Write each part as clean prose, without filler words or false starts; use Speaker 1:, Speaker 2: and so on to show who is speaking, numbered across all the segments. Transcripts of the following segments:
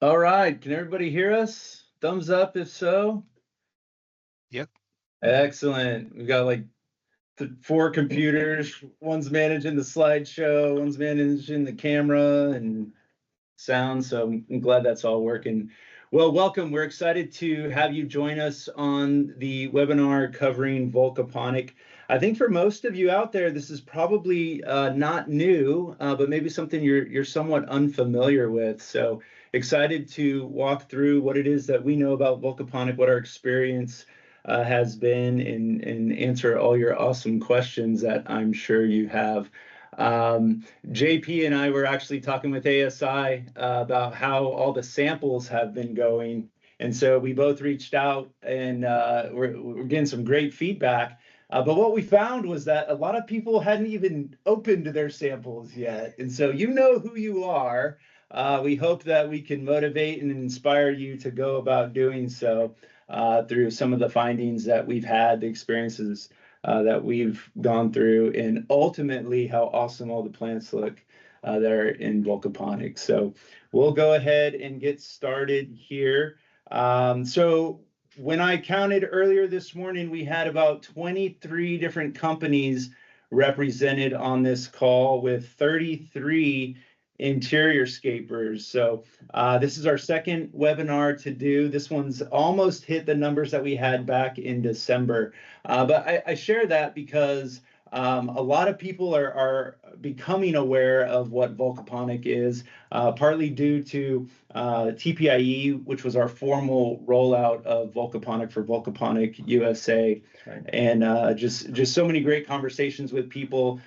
Speaker 1: All right, can everybody hear us? Thumbs up if so.
Speaker 2: Yep.
Speaker 1: Excellent. We've got like four computers. One's managing the slideshow, one's managing the camera and sound. So I'm glad that's all working. Well, welcome. We're excited to have you join us on the webinar covering Vulkaponic. I think for most of you out there, this is probably not new, but maybe something you're somewhat unfamiliar with. So excited to walk through what it is that we know about Vulkaponic, what our experience has been, and answer all your awesome questions that I'm sure you have. JP and I were actually talking with ASI about how all the samples have been going. And so we both reached out and we're getting some great feedback. But what we found was that a lot of people hadn't even opened their samples yet. And so you know who you are. We hope that we can motivate and inspire you to go about doing so through some of the findings that we've had, the experiences that we've gone through, and ultimately how awesome all the plants look that are in Vulkaponic. So we'll go ahead and get started here. So when I counted earlier this morning, we had about 23 different companies represented on this call with 33 interior scapers. So this is our second webinar to do. This one's almost hit the numbers that we had back in December. But I share that because a lot of people are becoming aware of what Vulkaponic is, partly due to TPIE, which was our formal rollout of Vulkaponic for Vulkaponic USA. Right. And just so many great conversations with people,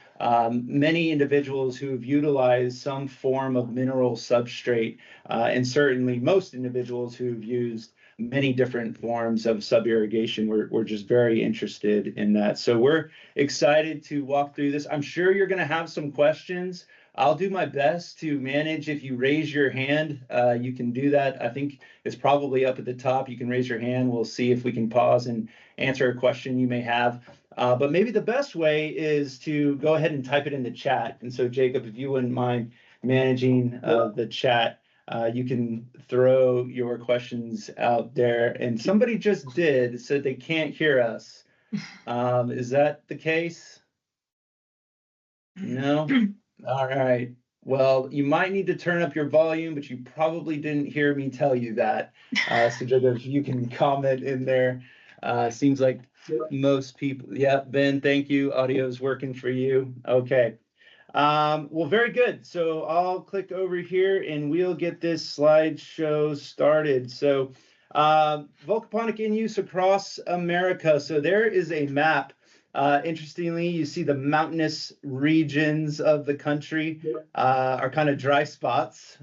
Speaker 1: many individuals who have utilized some form of mineral substrate, and certainly most individuals who've used many different forms of sub-irrigation. We're just very interested in that. So we're excited to walk through this. I'm sure you're going to have some questions. I'll do my best to manage. If you raise your hand, you can do that. I think it's probably up at the top. You can raise your hand. We'll see if we can pause and answer a question you may have. But maybe the best way is to go ahead and type it in the chat. And so, Jacob, if you wouldn't mind managing the chat, you can throw your questions out there. And somebody just did, said they can't hear us. Is that the case? No? All right. Well, you might need to turn up your volume, but you probably didn't hear me tell you that. So Jacob, if you can comment in there. Seems like most people, yeah, Ben, thank you. Audio is working for you. Okay. Well, very good. So I'll click over here and we'll get this slideshow started. So Vulkaponic in use across America. So there is a map. Interestingly, you see the mountainous regions of the country are kind of dry spots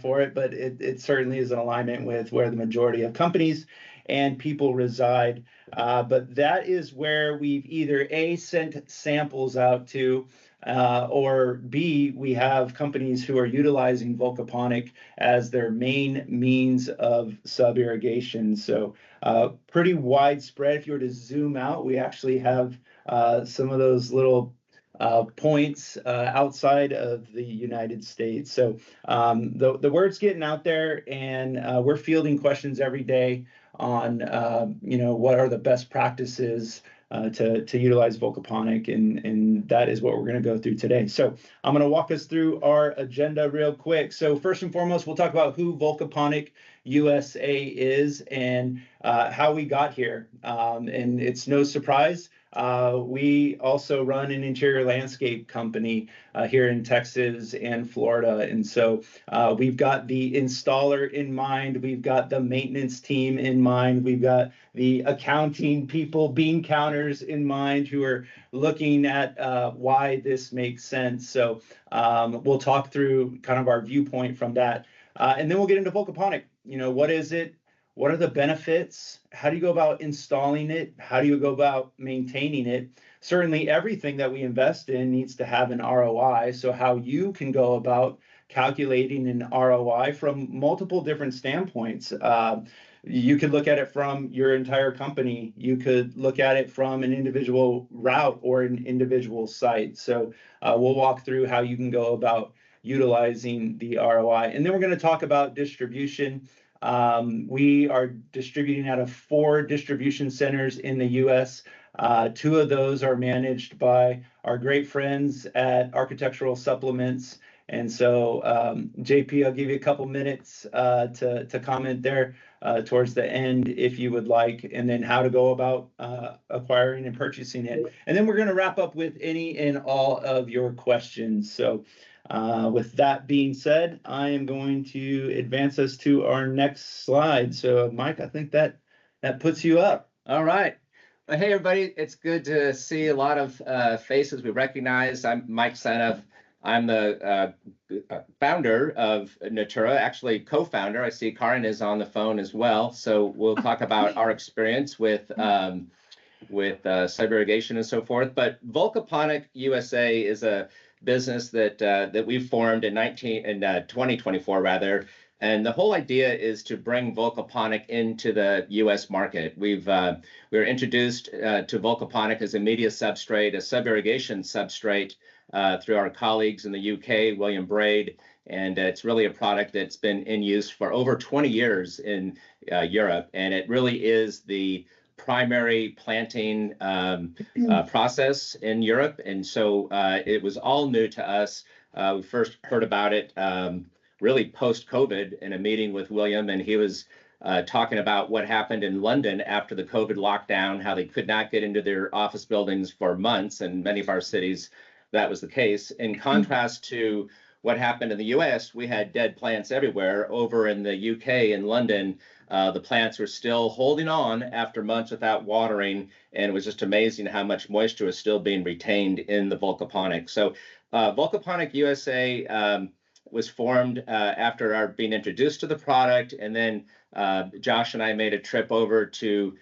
Speaker 1: for it, but it certainly is in alignment with where the majority of companies and people reside. But that is where we've either A, sent samples out to, or B, we have companies who are utilizing Vulkaponic as their main means of sub-irrigation. So pretty widespread. If you were to zoom out, we actually have some of those little points outside of the United States. So the word's getting out there, and we're fielding questions every day on what are the best practices to utilize Vulkaponic, and that is what we're going to go through today. So I'm going to walk us through our agenda real quick. So first and foremost, we'll talk about who Vulkaponic USA is and how we got here. And it's no surprise. We also run an interior landscape company here in Texas and Florida. And so we've got the installer in mind. We've got the maintenance team in mind. We've got the accounting people, bean counters in mind, who are looking at why this makes sense. So we'll talk through kind of our viewpoint from that. And then we'll get into Vulkaponic. What is it? What are the benefits? How do you go about installing it? How do you go about maintaining it? Certainly everything that we invest in needs to have an ROI. So how you can go about calculating an ROI from multiple different standpoints. You could look at it from your entire company. You could look at it from an individual route or an individual site. So we'll walk through how you can go about utilizing the ROI. And then we're going to talk about distribution. We are distributing out of 4 distribution centers in the U.S. 2 of those are managed by our great friends at Architectural Supplements. And so, JP, I'll give you a couple minutes to comment there towards the end if you would like, and then how to go about acquiring and purchasing it. And then we're going to wrap up with any and all of your questions. So with that being said, I am going to advance us to our next slide. So Mike, I think that puts you up.
Speaker 2: All right. Well, hey, everybody. It's good to see a lot of faces we recognize. I'm Mike Seneff. I'm the founder of Natura, actually co-founder. I see Karin is on the phone as well. So we'll talk about our experience with cyber irrigation and so forth. But Vulkaponic USA is a business that we formed in 2024 rather. And the whole idea is to bring Vulkaponic into the U.S. market. We were introduced to Vulkaponic as a media substrate, a sub-irrigation substrate through our colleagues in the U.K., William Braid, and it's really a product that's been in use for over 20 years in Europe, and it really is the primary planting process in Europe, and so it was all new to us. We first heard about it really post-COVID in a meeting with William, and he was talking about what happened in London after the COVID lockdown, how they could not get into their office buildings for months, and many of our cities that was the case. In contrast to what happened in the US, we had dead plants everywhere. Over in the UK, in London, the plants were still holding on after months without watering, and it was just amazing how much moisture is still being retained in the Vulkaponic. So Vulkaponic USA was formed after our being introduced to the product, and then Josh and I made a trip over to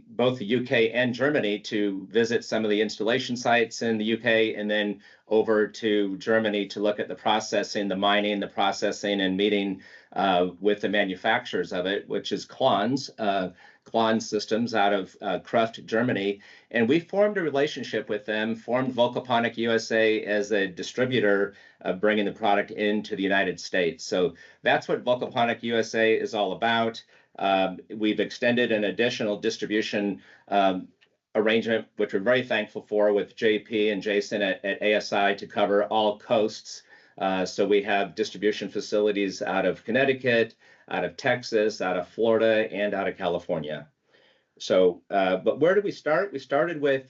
Speaker 2: both the UK and Germany to visit some of the installation sites in the UK, and then over to Germany to look at the processing, the mining, the processing, and meeting with the manufacturers of it, which is Klons Systems out of Kruft, Germany. And we formed a relationship with them, formed Vulkaponic USA as a distributor of bringing the product into the United States. So that's what Vulkaponic USA is all about. We've extended an additional distribution arrangement, which we're very thankful for, with JP and Jason at ASI to cover all coasts. So we have distribution facilities out of Connecticut, out of Texas, out of Florida, and out of California. So, but where did we start? We started with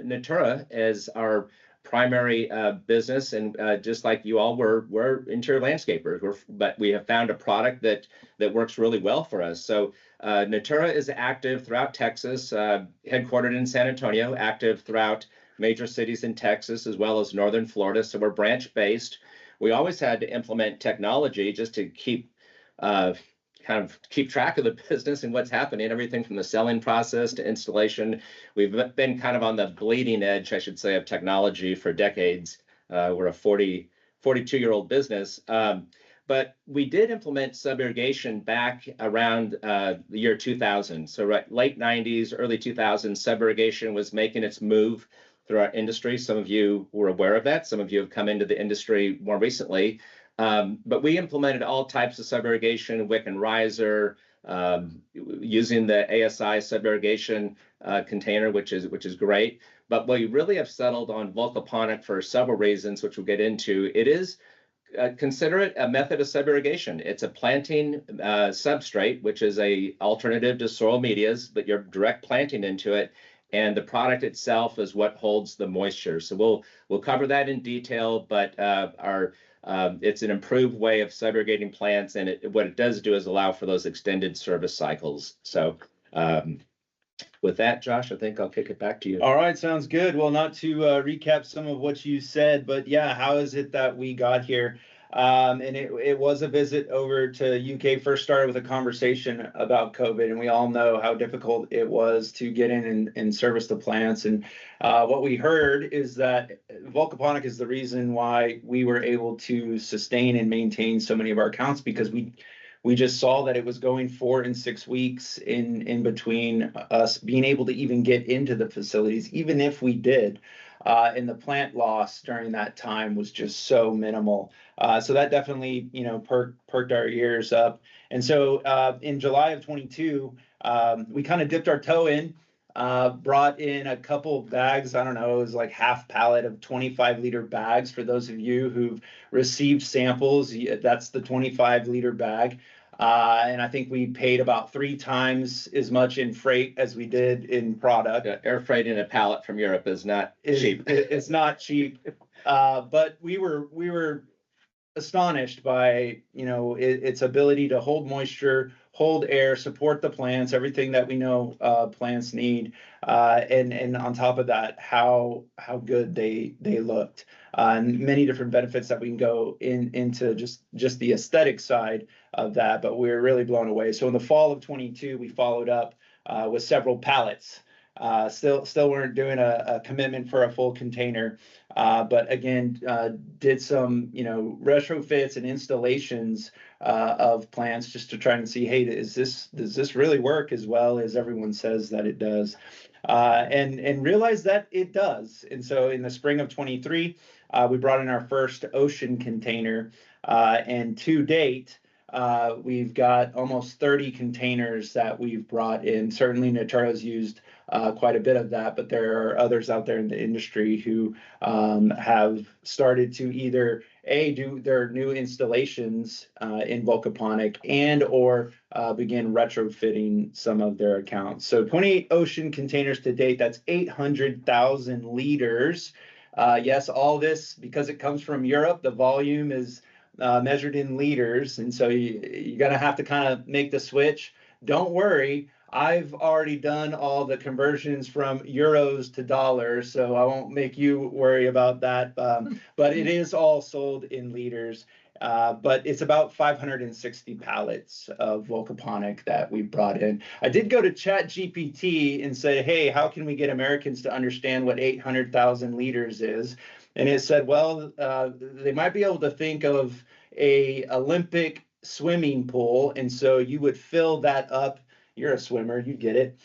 Speaker 2: Natura as our primary business, and just like you all, we're interior landscapers. But we have found a product that works really well for us. So Natura is active throughout Texas, headquartered in San Antonio, active throughout major cities in Texas as well as northern Florida. So we're branch based. We always had to implement technology just to keep keep track of the business and what's happening, everything from the selling process to installation. We've been kind of on the bleeding edge, I should say, of technology for decades. We're a 42-year-old business. But we did implement sub-irrigation back around the year 2000. So late 90s, early 2000s, sub-irrigation was making its move through our industry. Some of you were aware of that. Some of you have come into the industry more recently. But we implemented all types of sub-irrigation, wick and riser, using the ASI sub-irrigation container, which is great. But we really have settled on Vulkaponic for several reasons, which we'll get into. It is consider it a method of sub-irrigation. It's a planting substrate, which is a alternative to soil medias, but you're direct planting into it. And the product itself is what holds the moisture. So we'll cover that in detail, but it's an improved way of sub-irrigating plants, and what it does do is allow for those extended service cycles. So with that, Josh, I think I'll kick it back to you.
Speaker 1: All right, sounds good. Well, not to recap some of what you said, but yeah, how is it that we got here? And it was a visit over to UK. First started with a conversation about COVID, and we all know how difficult it was to get in and service the plants. And what we heard is that Vulkaponic is the reason why we were able to sustain and maintain so many of our accounts, because we just saw that it was going 4 and 6 weeks in between us being able to even get into the facilities, even if we did. and the plant loss during that time was just so minimal. So that definitely, perked our ears up. And so in July of 22, we kind of dipped our toe in, brought in a couple of bags. I don't know, it was like half pallet of 25-liter bags. For those of you who've received samples, that's the 25-liter bag. And I think we paid about 3 times as much in freight as we did in product.
Speaker 2: Yeah, air freight in a pallet from Europe is not cheap.
Speaker 1: It's not cheap. But we were astonished by its ability to hold moisture, hold air, support the plants, everything that we know plants need, and on top of that, how good they looked, and many different benefits that we can go into just the aesthetic side of that. But we were really blown away. So in the fall of 22, we followed up with several pallets. Still weren't doing a commitment for a full container, but again, did some retrofits and installations of plants just to try and see, hey, does this really work as well as everyone says that it does, and realize that it does. And so in the spring of 23, we brought in our first ocean container, and to date, we've got almost 30 containers that we've brought in. Certainly Natura's used quite a bit of that, but there are others out there in the industry who have started to either do their new installations in Vulkaponic and or begin retrofitting some of their accounts. So 28 ocean containers to date, that's 800,000 liters. Yes, all this, because it comes from Europe, the volume is measured in liters, and so you're gonna have to kind of make the switch. Don't worry, I've already done all the conversions from euros to dollars, so I won't make you worry about that. But it is all sold in liters. But it's about 560 pallets of Vulkaponic that we brought in. I did go to ChatGPT and say, hey, how can we get Americans to understand what 800,000 liters is? And it said, well, they might be able to think of a Olympic swimming pool, and so you would fill that up. You're a swimmer, you get it.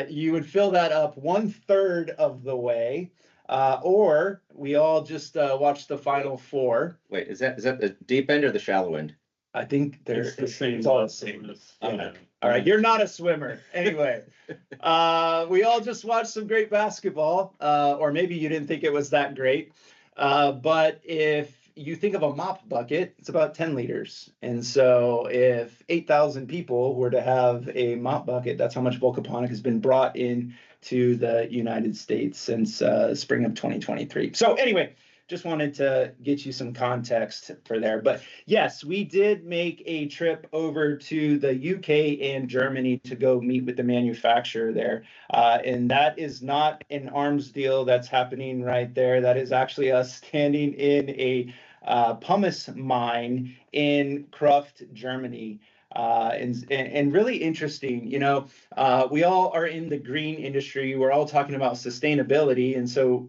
Speaker 1: You would fill that up 1/3 of the way, or we all just watch the Final Four.
Speaker 2: Wait, is that the deep end or the shallow end?
Speaker 1: I think
Speaker 3: It's the same.
Speaker 1: It's all the same.
Speaker 3: Yeah.
Speaker 1: All right, you're not a swimmer. Anyway, we all just watched some great basketball, or maybe you didn't think it was that great. But if you think of a mop bucket, it's about 10 liters. And so if 8,000 people were to have a mop bucket, that's how much Vulkaponic has been brought in to the United States since spring of 2023. So anyway, just wanted to get you some context for there. But yes, we did make a trip over to the UK and Germany to go meet with the manufacturer there. And that is not an arms deal that's happening right there. That is actually us standing in a pumice mine in Kruft, Germany. And really interesting, we all are in the green industry. We're all talking about sustainability. And so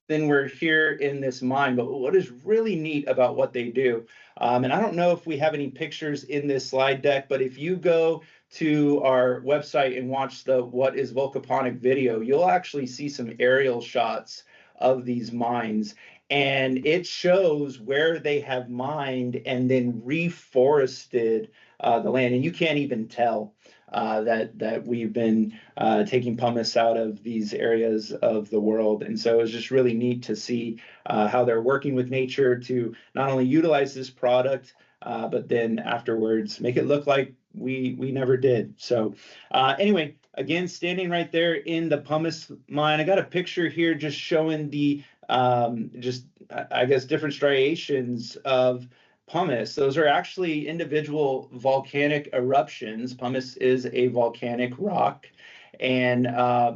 Speaker 1: then we're here in this mine, but what is really neat about what they do, and I don't know if we have any pictures in this slide deck, but if you go to our website and watch the What is Vulkaponic video, you'll actually see some aerial shots of these mines, and it shows where they have mined and then reforested the land, and you can't even tell that we've been taking pumice out of these areas of the world. And so it's just really neat to see how they're working with nature to not only utilize this product, but then afterwards make it look like we never did. So anyway, again, standing right there in the pumice mine, I got a picture here just showing the I guess different striations of pumice. Those are actually individual volcanic eruptions. Pumice is a volcanic rock, and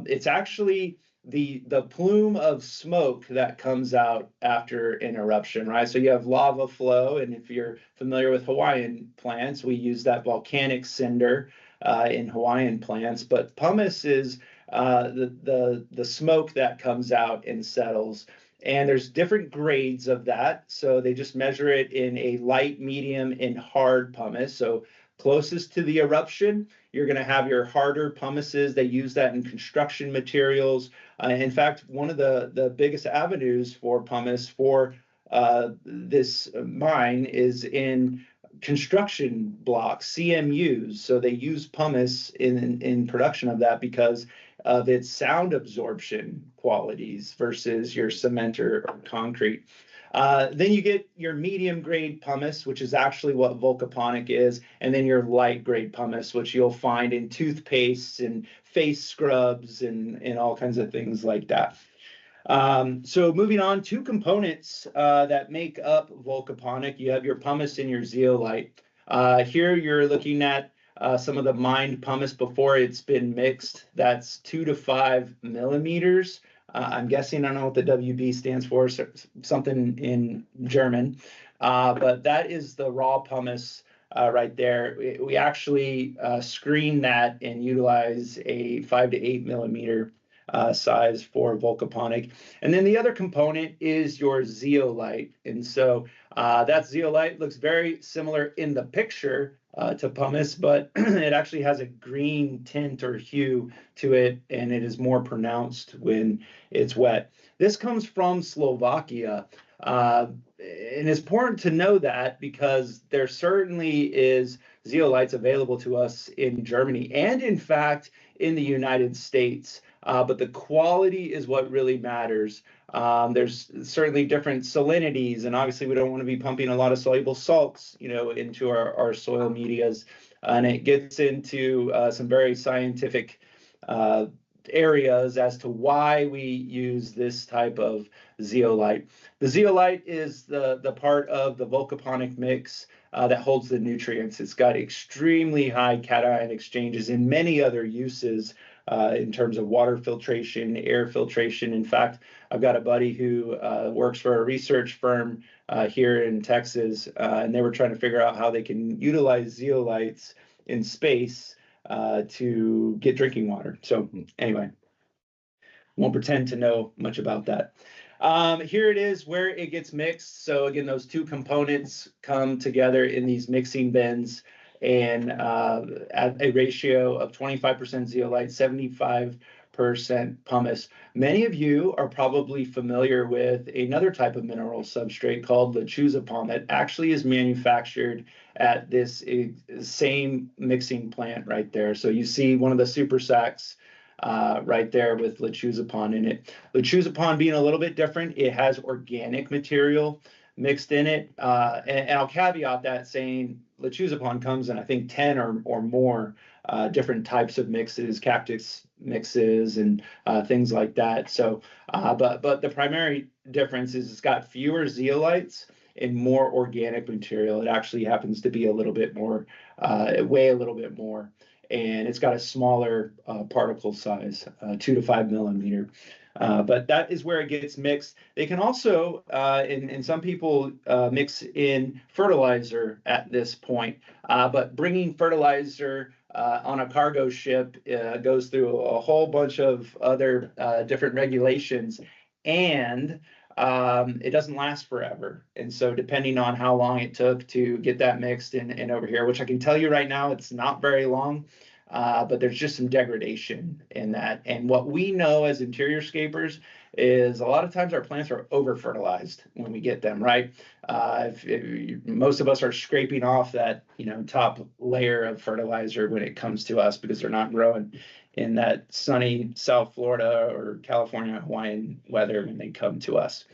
Speaker 1: it's actually the plume of smoke that comes out after an eruption, right? So you have lava flow, and if you're familiar with Hawaiian plants, we use that volcanic cinder in Hawaiian plants. But pumice is the smoke that comes out and settles. And there's different grades of that. So they just measure it in a light, medium, and hard pumice. So closest to the eruption, you're going to have your harder pumices. They use that in construction materials. In fact, one of the biggest avenues for pumice for this mine is in construction blocks, CMUs. So they use pumice in production of that because of its sound absorption qualities versus your cement or concrete. Then you get your medium grade pumice, which is actually what Vulkaponic is, and then your light grade pumice, which you'll find in toothpastes and face scrubs and all kinds of things like that. So moving on, two components that make up Vulkaponic. You have your pumice and your zeolite. Here you're looking at some of the mined pumice before it's been mixed. That's 2 to 5 millimeters. I'm guessing, I don't know what the WB stands for, so something in German. But that is the raw pumice right there. We actually screen that and utilize a 5 to 8 millimeter size for Vulkaponic. And then the other component is your zeolite. And so that zeolite looks very similar in the picture to pumice, but it actually has a green tint or hue to it, and it is more pronounced when it's wet. This comes from Slovakia. And it's important to know that because there certainly is zeolites available to us in Germany and, in fact, in the United States. But the quality is what really matters. There's certainly different salinities, and obviously we don't want to be pumping a lot of soluble salts, into our soil medias. And it gets into some very scientific areas as to why we use this type of zeolite. The zeolite is the part of the Vulkaponic mix that holds the nutrients. It's got extremely high cation exchanges and many other uses in terms of water filtration, air filtration. In fact, I've got a buddy who works for a research firm here in Texas, and they were trying to figure out how they can utilize zeolites in space to get drinking water. So anyway, won't pretend to know much about that. Here it is where it gets mixed. So again, those two components come together in these mixing bins, and at a ratio of 25% zeolite, 75% pumice. Many of you are probably familiar with another type of mineral substrate called Vulkaponic that actually is manufactured at this same mixing plant right there. So you see one of the super sacks right there with Vulkaponic in it. Vulkaponic being a little bit different, it has organic material mixed in it. And I'll caveat that saying Vulkaponic comes in, I think, 10 or more different types of mixes, cactus mixes, and things like that. So, but the primary difference is it's got fewer zeolites and more organic material. It actually happens to be a little bit more, weigh a little bit more, and it's got a smaller particle size, 2 to 5 millimeter. But that is where it gets mixed. They can also, and some people mix in fertilizer at this point, but bringing fertilizer on a cargo ship goes through a whole bunch of other different regulations, and it doesn't last forever. And so depending on how long it took to get that mixed in over here, which I can tell you right now, it's not very long. But there's just some degradation in that. And what we know as interior scapers is a lot of times our plants are over fertilized when we get them, right? If most of us are scraping off that, top layer of fertilizer when it comes to us because they're not growing in that sunny South Florida or California, Hawaiian weather when they come to us.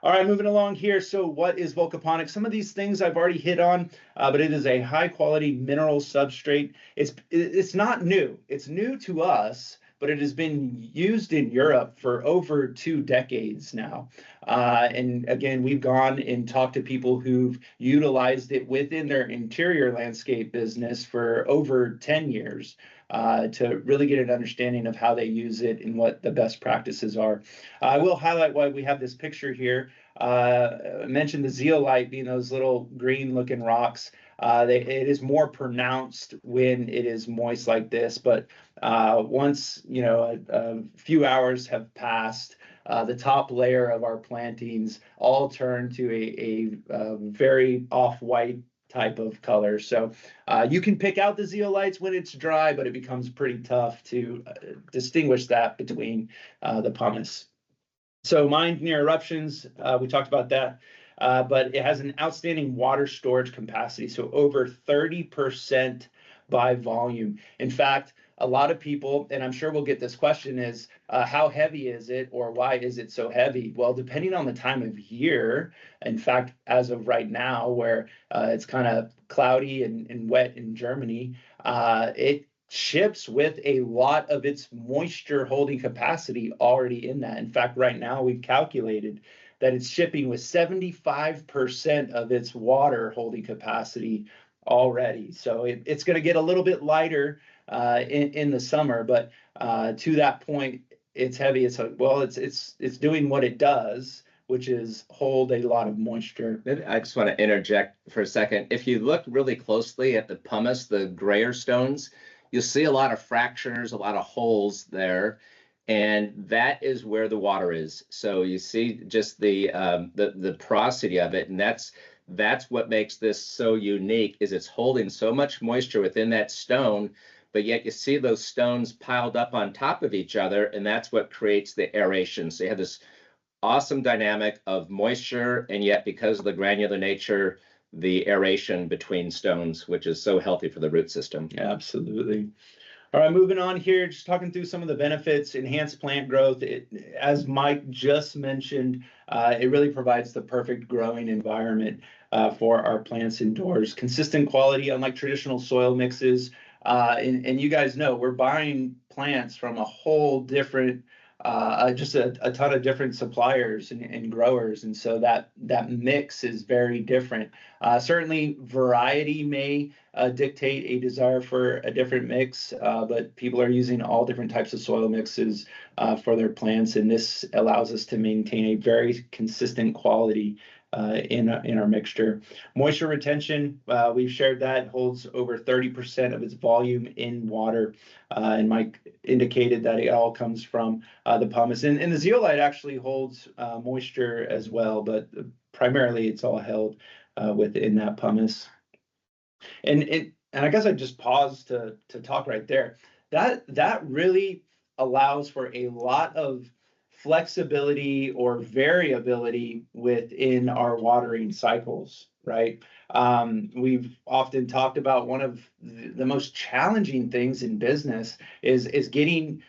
Speaker 1: All right, moving along here. So what is Vulkaponic? Some of these things I've already hit on, but it is a high quality mineral substrate. It's not new. It's new to us, but it has been used in Europe for over 2 decades now. And again, we've gone and talked to people who've utilized it within their interior landscape business for over 10 years. To really get an understanding of how they use it and what the best practices are. I will highlight why we have this picture here. I mentioned the zeolite being those little green looking rocks. It is more pronounced when it is moist like this, but once a few hours have passed, the top layer of our plantings all turn to a very off-white type of color. So you can pick out the zeolites when it's dry, but it becomes pretty tough to distinguish that between the pumice. So mined near eruptions, we talked about that, but it has an outstanding water storage capacity, so over 30% by volume. In fact, a lot of people, and I'm sure we'll get this question, is how heavy is it, or why is it so heavy? Well, depending on the time of year, in fact, as of right now, where it's kind of cloudy and wet in Germany, it ships with a lot of its moisture holding capacity already in that. In fact, right now we've calculated that it's shipping with 75% of its water holding capacity already. So it's going to get a little bit lighter in the summer, but to that point, it's heavy. It's doing what it does, which is hold a lot of moisture.
Speaker 2: I just want to interject for a second. If you look really closely at the pumice, the grayer stones, you'll see a lot of fractures, a lot of holes there, and that is where the water is. So you see just the porosity of it, and that's what makes this so unique, is it's holding so much moisture within that stone, but yet you see those stones piled up on top of each other, and that's what creates the aeration. So you have this awesome dynamic of moisture, and yet because of the granular nature, the aeration between stones, which is so healthy for the root system.
Speaker 1: Absolutely. All right, moving on here, just talking through some of the benefits, enhanced plant growth. As Mike just mentioned, it really provides the perfect growing environment for our plants indoors. Consistent quality, unlike traditional soil mixes. And you guys know, we're buying plants from a whole different just a ton of different suppliers and growers, and so that mix is very different. Certainly variety may dictate a desire for a different mix, but people are using all different types of soil mixes for their plants, and this allows us to maintain a very consistent quality in our mixture. Moisture retention, we've shared that, holds over 30% of its volume in water, and Mike indicated that it all comes from the pumice. And the zeolite actually holds moisture as well, but primarily it's all held within that pumice. And I guess I just paused to talk right there. That really allows for a lot of flexibility or variability within our watering cycles, right? We've often talked about one of the most challenging things in business is getting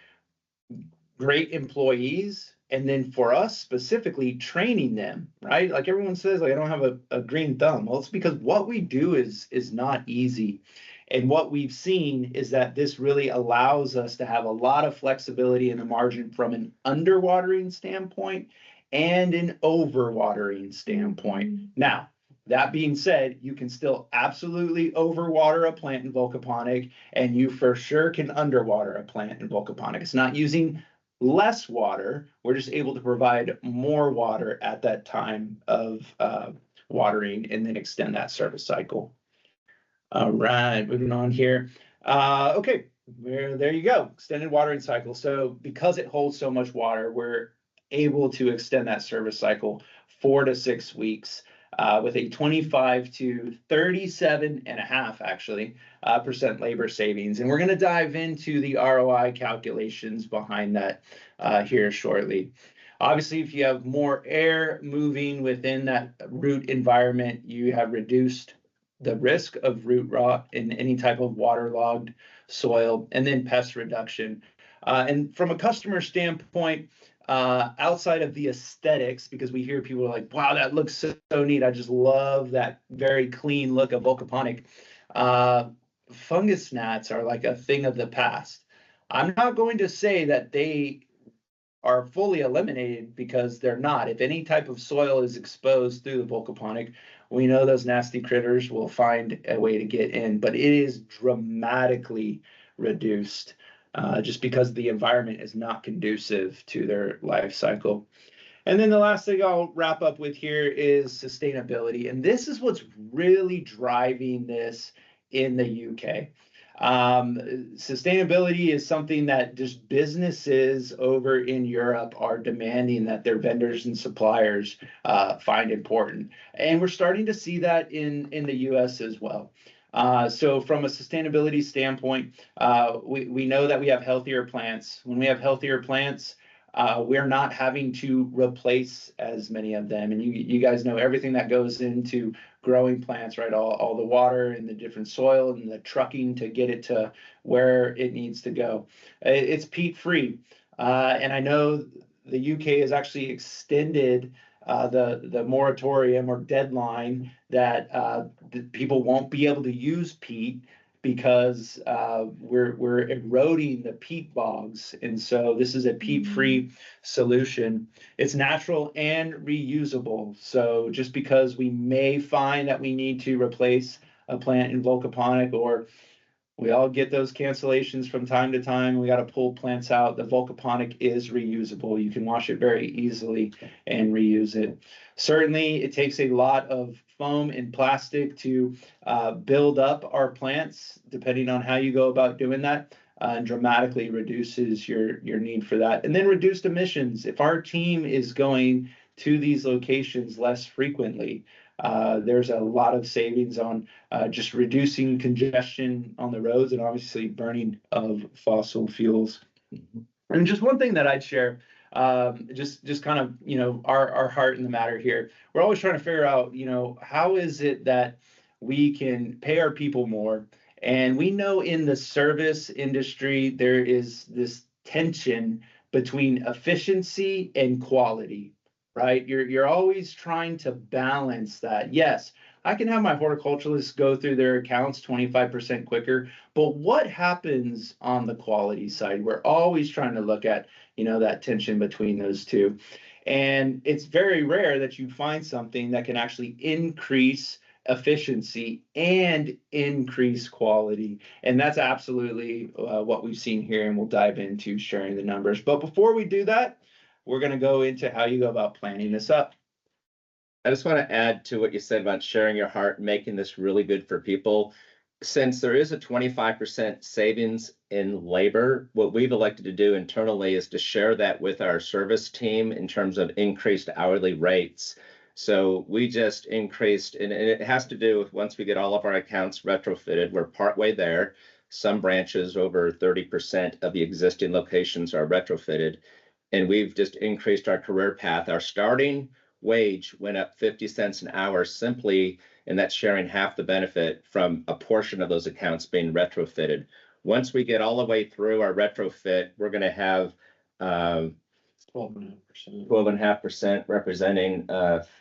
Speaker 1: great employees, and then for us specifically, training them, right? Like everyone says, like, I don't have a green thumb. Well, it's because what we do is not easy. And what we've seen is that this really allows us to have a lot of flexibility in the margin from an underwatering standpoint and an overwatering standpoint. Now, that being said, you can still absolutely overwater a plant in Vulkaponic, and you for sure can underwater a plant in Vulkaponic. It's not using less water. We're just able to provide more water at that time of watering and then extend that service cycle. All right, moving on here. Okay, there you go, extended watering cycle. So because it holds so much water, we're able to extend that service cycle 4 to 6 weeks with a 25 to 37.5 actually percent labor savings. And we're going to dive into the ROI calculations behind that here shortly. Obviously, if you have more air moving within that root environment, you have reduced the risk of root rot in any type of waterlogged soil, and then pest reduction. And from a customer standpoint, outside of the aesthetics, because we hear people are like, wow, that looks so neat. I just love that very clean look of Vulkaponic. Fungus gnats are like a thing of the past. I'm not going to say that they are fully eliminated, because they're not. If any type of soil is exposed through the Vulkaponic, we know those nasty critters will find a way to get in, but it is dramatically reduced just because the environment is not conducive to their life cycle. And then the last thing I'll wrap up with here is sustainability. And this is what's really driving this in the UK. Sustainability is something that just businesses over in Europe are demanding that their vendors and suppliers find important. And we're starting to see that in the US as well. So from a sustainability standpoint, we know that we have healthier plants. When we have healthier plants, we're not having to replace as many of them. And you guys know everything that goes into growing plants, right? All the water and the different soil and the trucking to get it to where it needs to go. It's peat free. And I know the UK has actually extended the moratorium or deadline that people won't be able to use peat because we're eroding the peat bogs. And so this is a peat-free solution. It's natural and reusable. So just because we may find that we need to replace a plant in Vulkaponic, or we all get those cancellations from time to time, we got to pull plants out, the Vulkaponic is reusable. You can wash it very easily and reuse it. Certainly, it takes a lot of foam and plastic to build up our plants, depending on how you go about doing that, and dramatically reduces your need for that. And then reduced emissions. If our team is going to these locations less frequently, there's a lot of savings on just reducing congestion on the roads and obviously burning of fossil fuels. And just one thing that I'd share, just kind of, our heart in the matter here. We're always trying to figure out, how is it that we can pay our people more? And we know in the service industry, there is this tension between efficiency and quality, right? You're always trying to balance that. Yes, I can have my horticulturalists go through their accounts 25% quicker, but what happens on the quality side? We're always trying to look at, that tension between those two. And it's very rare that you find something that can actually increase efficiency and increase quality. And that's absolutely what we've seen here, and we'll dive into sharing the numbers. But before we do that, we're going to go into how you go about planning this up.
Speaker 2: I just want to add to what you said about sharing your heart, making this really good for people. Since there is a 25% savings in labor, what we've elected to do internally is to share that with our service team in terms of increased hourly rates. So we just increased, and it has to do with once we get all of our accounts retrofitted, we're partway there. Some branches, over 30% of the existing locations are retrofitted. And we've just increased our career path. Our starting wage went up 50 cents an hour simply, and that's sharing half the benefit from a portion of those accounts being retrofitted. Once we get all the way through our retrofit, we're going to have 12.5% representing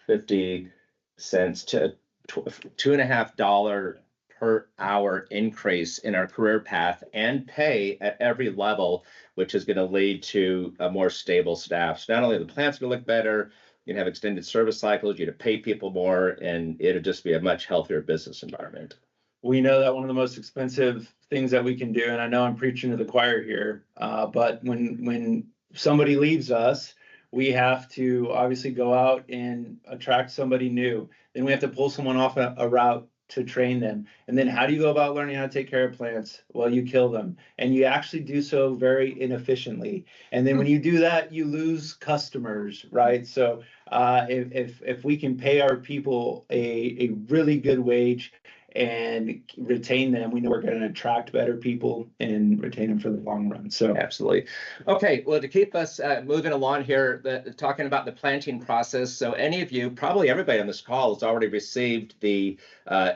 Speaker 2: 50 cents to $2.50 per hour increase in our career path and pay at every level, which is going to lead to a more stable staff. So not only the plants going to look better, you can have extended service cycles, you to pay people more, and it'll just be a much healthier business environment.
Speaker 1: We know that one of the most expensive things that we can do, and I know I'm preaching to the choir here, but when somebody leaves us, we have to obviously go out and attract somebody new. Then we have to pull someone off a route to train them. And then how do you go about learning how to take care of plants? Well, you kill them, and you actually do so very inefficiently. And then when you do that, you lose customers, right? So if we can pay our people a really good wage and retain them, we know we're going to attract better people and retain them for the long run. So
Speaker 2: absolutely. Okay, well, to keep us moving along here, talking about the planting process. So any of you, probably everybody on this call has already received the,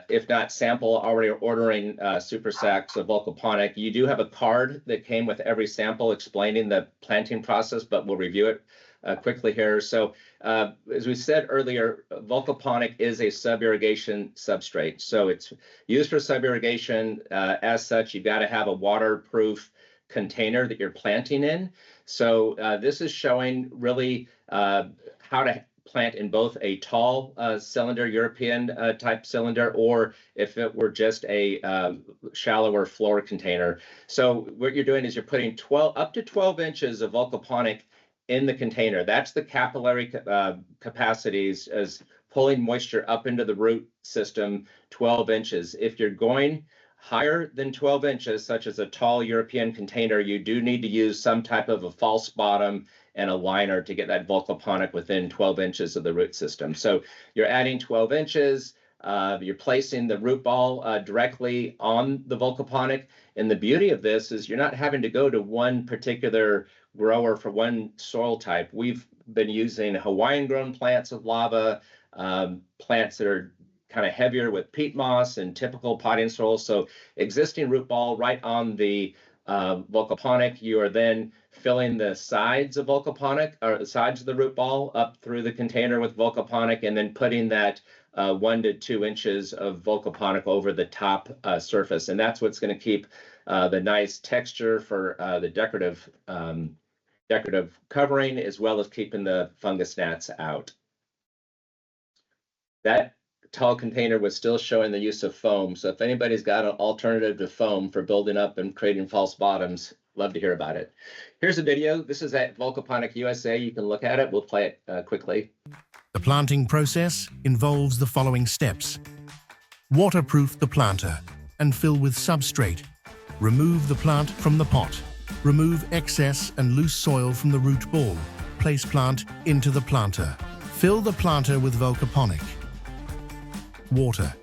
Speaker 2: if not sample, already ordering super sacks of Vulkaponic. You do have a card that came with every sample explaining the planting process, but we'll review it quickly here. So as we said earlier, Vulkaponic is a sub-irrigation substrate. So it's used for sub-irrigation. As such, you've got to have a waterproof container that you're planting in. So this is showing really how to plant in both a tall cylinder, European type cylinder, or if it were just a shallower floor container. So what you're doing is you're putting up to 12 inches of Vulkaponic in the container. That's the capillary capacities as pulling moisture up into the root system, 12 inches. If you're going higher than 12 inches, such as a tall European container, you do need to use some type of a false bottom and a liner to get that Vulkaponic within 12 inches of the root system. So you're adding 12 inches, you're placing the root ball directly on the Vulkaponic. And the beauty of this is you're not having to go to one particular grower for one soil type. We've been using Hawaiian grown plants with lava, plants that are kind of heavier with peat moss and typical potting soil. So existing root ball right on the Vulkaponic. You are then filling the sides of Vulkaponic, or the sides of the root ball up through the container with Vulkaponic, and then putting that 1 to 2 inches of Vulkaponic over the top surface. And that's what's going to keep the nice texture for the decorative covering, as well as keeping the fungus gnats out. That tall container was still showing the use of foam. So if anybody's got an alternative to foam for building up and creating false bottoms, love to hear about it. Here's a video. This is at Vulkaponic USA. You can look at it. We'll play it quickly.
Speaker 3: The planting process involves the following steps. Waterproof the planter and fill with substrate. Remove the plant from the pot. Remove excess and loose soil from the root ball. Place plant into the planter. Fill the planter with Vulkaponic. Water.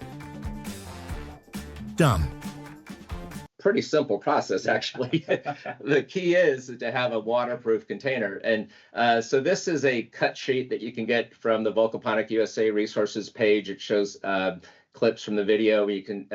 Speaker 3: Done.
Speaker 2: Pretty simple process, actually. The key is to have a waterproof container. And so this is a cut sheet that you can get from the Vulkaponic USA resources page. It shows clips from the video. You can.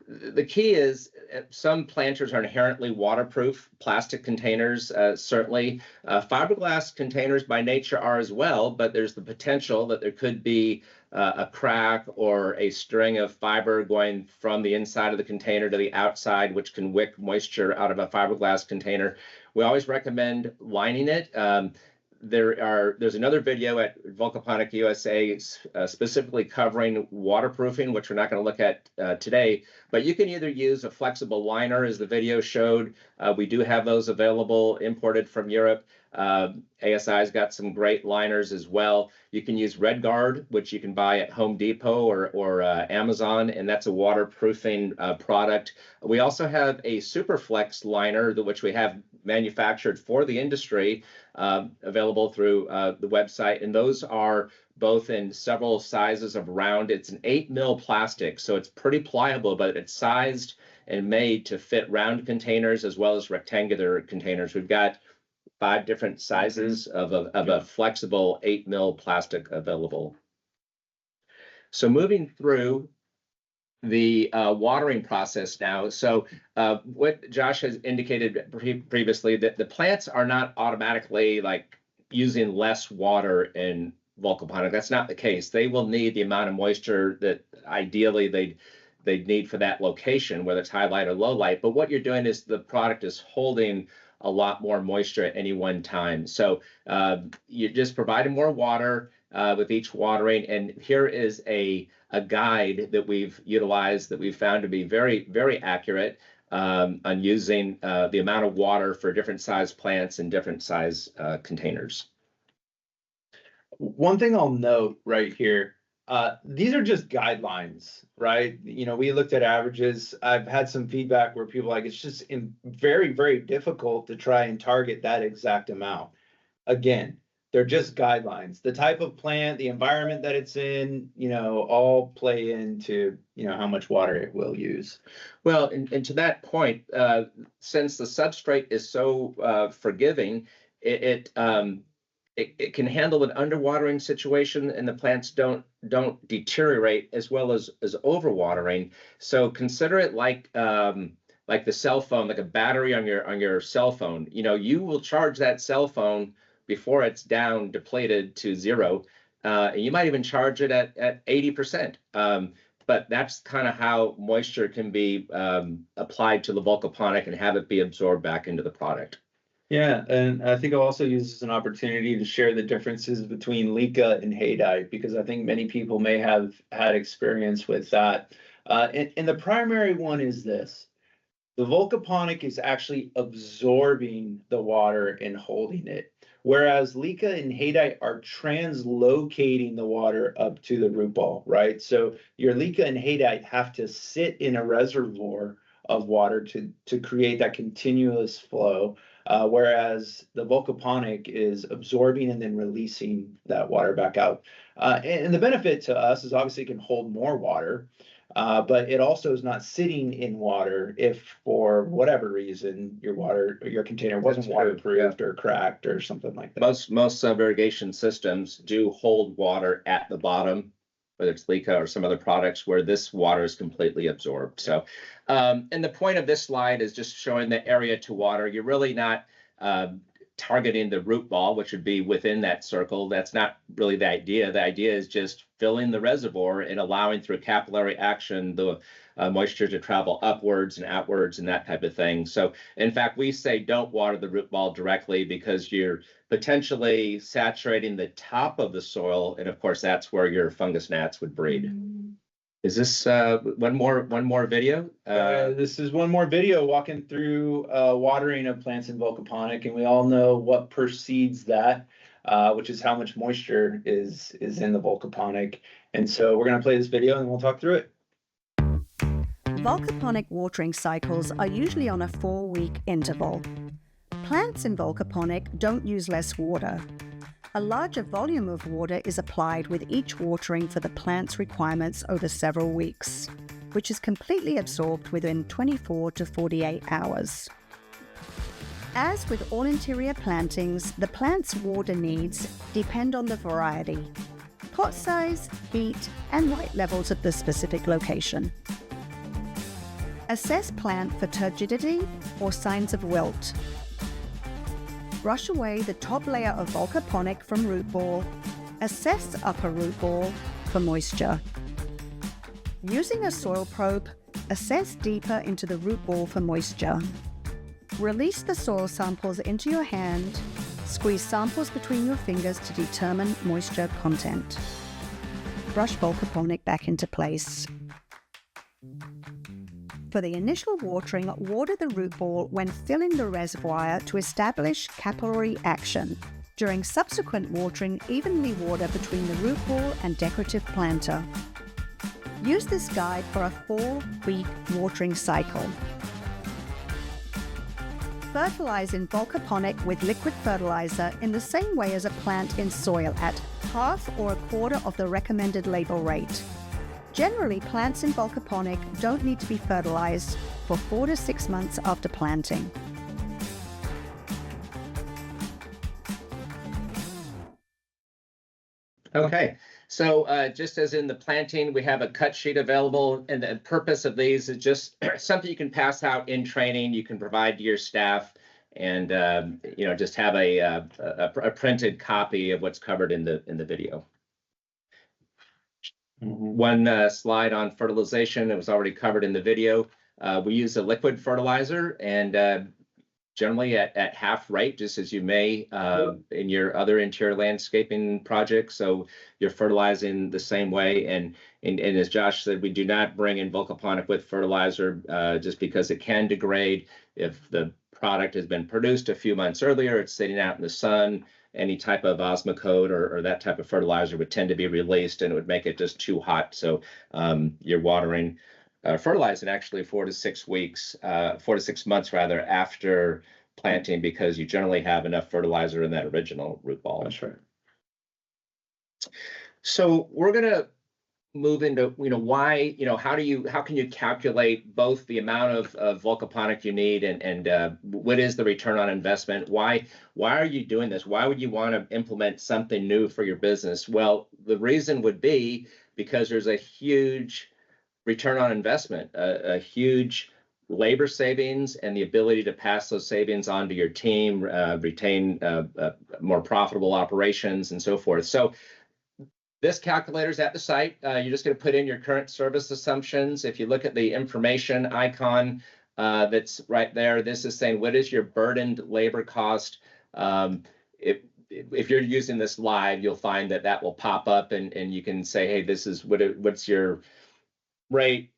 Speaker 2: The key is some planters are inherently waterproof. Plastic containers, certainly. Fiberglass containers by nature are as well, but there's the potential that there could be a crack or a string of fiber going from the inside of the container to the outside, which can wick moisture out of a fiberglass container. We always recommend lining it. There's another video at Vulkaponic USA specifically covering waterproofing, which we're not going to look at today, but you can either use a flexible liner, as the video showed. We do have those available, imported from Europe. ASI's got some great liners as well. You can use RedGuard, which you can buy at Home Depot or Amazon, and that's a waterproofing product. We also have a Superflex liner, which we have manufactured for the industry, available through the website, and those are both in several sizes of round. It's an 8 mil plastic, so it's pretty pliable, but it's sized and made to fit round containers as well as rectangular containers. We've got 5 different sizes of a flexible 8 mil plastic available. So moving through the watering process now. So what Josh has indicated previously, that the plants are not automatically like using less water in Vulkaponic. That's not the case. They will need the amount of moisture that ideally they'd need for that location, whether it's high light or low light. But what you're doing is the product is holding a lot more moisture at any one time. So you're just providing more water with each watering. And here is a guide that we've utilized that we've found to be very, very accurate on using the amount of water for different size plants and different size containers.
Speaker 1: One thing I'll note right here, these are just guidelines, right? You know, we looked at averages. I've had some feedback where people are like, it's just very, very difficult to try and target that exact amount. Again, they're just guidelines. The type of plant, the environment that it's in, you know, all play into, you know, how much water it will use.
Speaker 2: Well, and to that point, since the substrate is so forgiving, it can handle an underwatering situation, and the plants don't deteriorate as well as overwatering. So consider it like the cell phone, like a battery on your cell phone. You know, you will charge that cell phone before it's down depleted to 0. And you might even charge it at 80%. But that's kind of how moisture can be applied to the Vulkaponic and have it be absorbed back into the product.
Speaker 1: Yeah, and I think I'll also use this as an opportunity to share the differences between Leica and Haydite, because I think many people may have had experience with that. And the primary one is this. The Vulkaponic is actually absorbing the water and holding it. Whereas Leca and Haydite are translocating the water up to the root ball, right? So your Leca and Haydite have to sit in a reservoir of water to create that continuous flow, whereas the Vulkaponic is absorbing and then releasing that water back out. And the benefit to us is obviously it can hold more water, but it also is not sitting in water if for whatever reason your container wasn't
Speaker 2: That's true,
Speaker 1: waterproofed or cracked or something like that.
Speaker 2: Most sub-irrigation systems do hold water at the bottom, whether it's Leca or some other products where this water is completely absorbed. So, and the point of this slide is just showing the area to water. You're really not targeting the root ball, which would be within that circle. That's not really the idea. The idea is just filling the reservoir and allowing through capillary action the moisture to travel upwards and outwards and that type of thing. So in fact, we say don't water the root ball directly because you're potentially saturating the top of the soil. And of course, that's where your fungus gnats would breed. Is this one more video?
Speaker 1: This is one more video walking through watering of plants in Vulkaponic, and we all know what precedes that, which is how much moisture is in the Vulkaponic. And so we're going to play this video and we'll talk through it.
Speaker 4: Vulkaponic watering cycles are usually on a 4-week interval. Plants in Vulkaponic don't use less water. A larger volume of water is applied with each watering for the plant's requirements over several weeks, which is completely absorbed within 24 to 48 hours. As with all interior plantings, the plant's water needs depend on the variety, pot size, heat, and light levels at the specific location. Assess plant for turgidity or signs of wilt. Brush away the top layer of Vulkaponic from root ball. Assess upper root ball for moisture. Using a soil probe, assess deeper into the root ball for moisture. Release the soil samples into your hand. Squeeze samples between your fingers to determine moisture content. Brush Vulkaponic back into place. For the initial watering, water the root ball when filling the reservoir to establish capillary action. During subsequent watering, evenly water between the root ball and decorative planter. Use this guide for a 4-week watering cycle. Fertilize in Vulkaponic with liquid fertilizer in the same way as a plant in soil at half or a quarter of the recommended label rate. Generally, plants in Vulkaponic don't need to be fertilized for 4 to 6 months after planting.
Speaker 2: Okay, so just as in the planting, we have a cut sheet available, and the purpose of these is just something you can pass out in training, you can provide to your staff, and just have a printed copy of what's covered in the video. One slide on fertilization. It was already covered in the video. We use a liquid fertilizer, and generally at half rate, just as you may in your other interior landscaping projects. So you're fertilizing the same way. And as Josh said, we do not bring in Vulkaponic with fertilizer just because it can degrade. If the product has been produced a few months earlier, it's sitting out in the sun, any type of Osmocote or that type of fertilizer would tend to be released, and it would make it just too hot. So you're watering, fertilizing actually 4 to 6 weeks, 4 to 6 months rather, after planting, because you generally have enough fertilizer in that original root ball.
Speaker 1: That's right.
Speaker 2: So we're gonna move into why, how can you calculate both the amount of Vulkaponic you need and what is the return on investment? Why are you doing this? Why would you want to implement something new for your business? Well, the reason would be because there's a huge return on investment, a huge labor savings, and the ability to pass those savings on to your team, retain more profitable operations and so forth. So this calculator's at the site. You're just going to put in your current service assumptions. If you look at the information icon that's right there, this is saying what is your burdened labor cost. If you're using this live, you'll find that will pop up, and you can say, hey, this is what's your rate,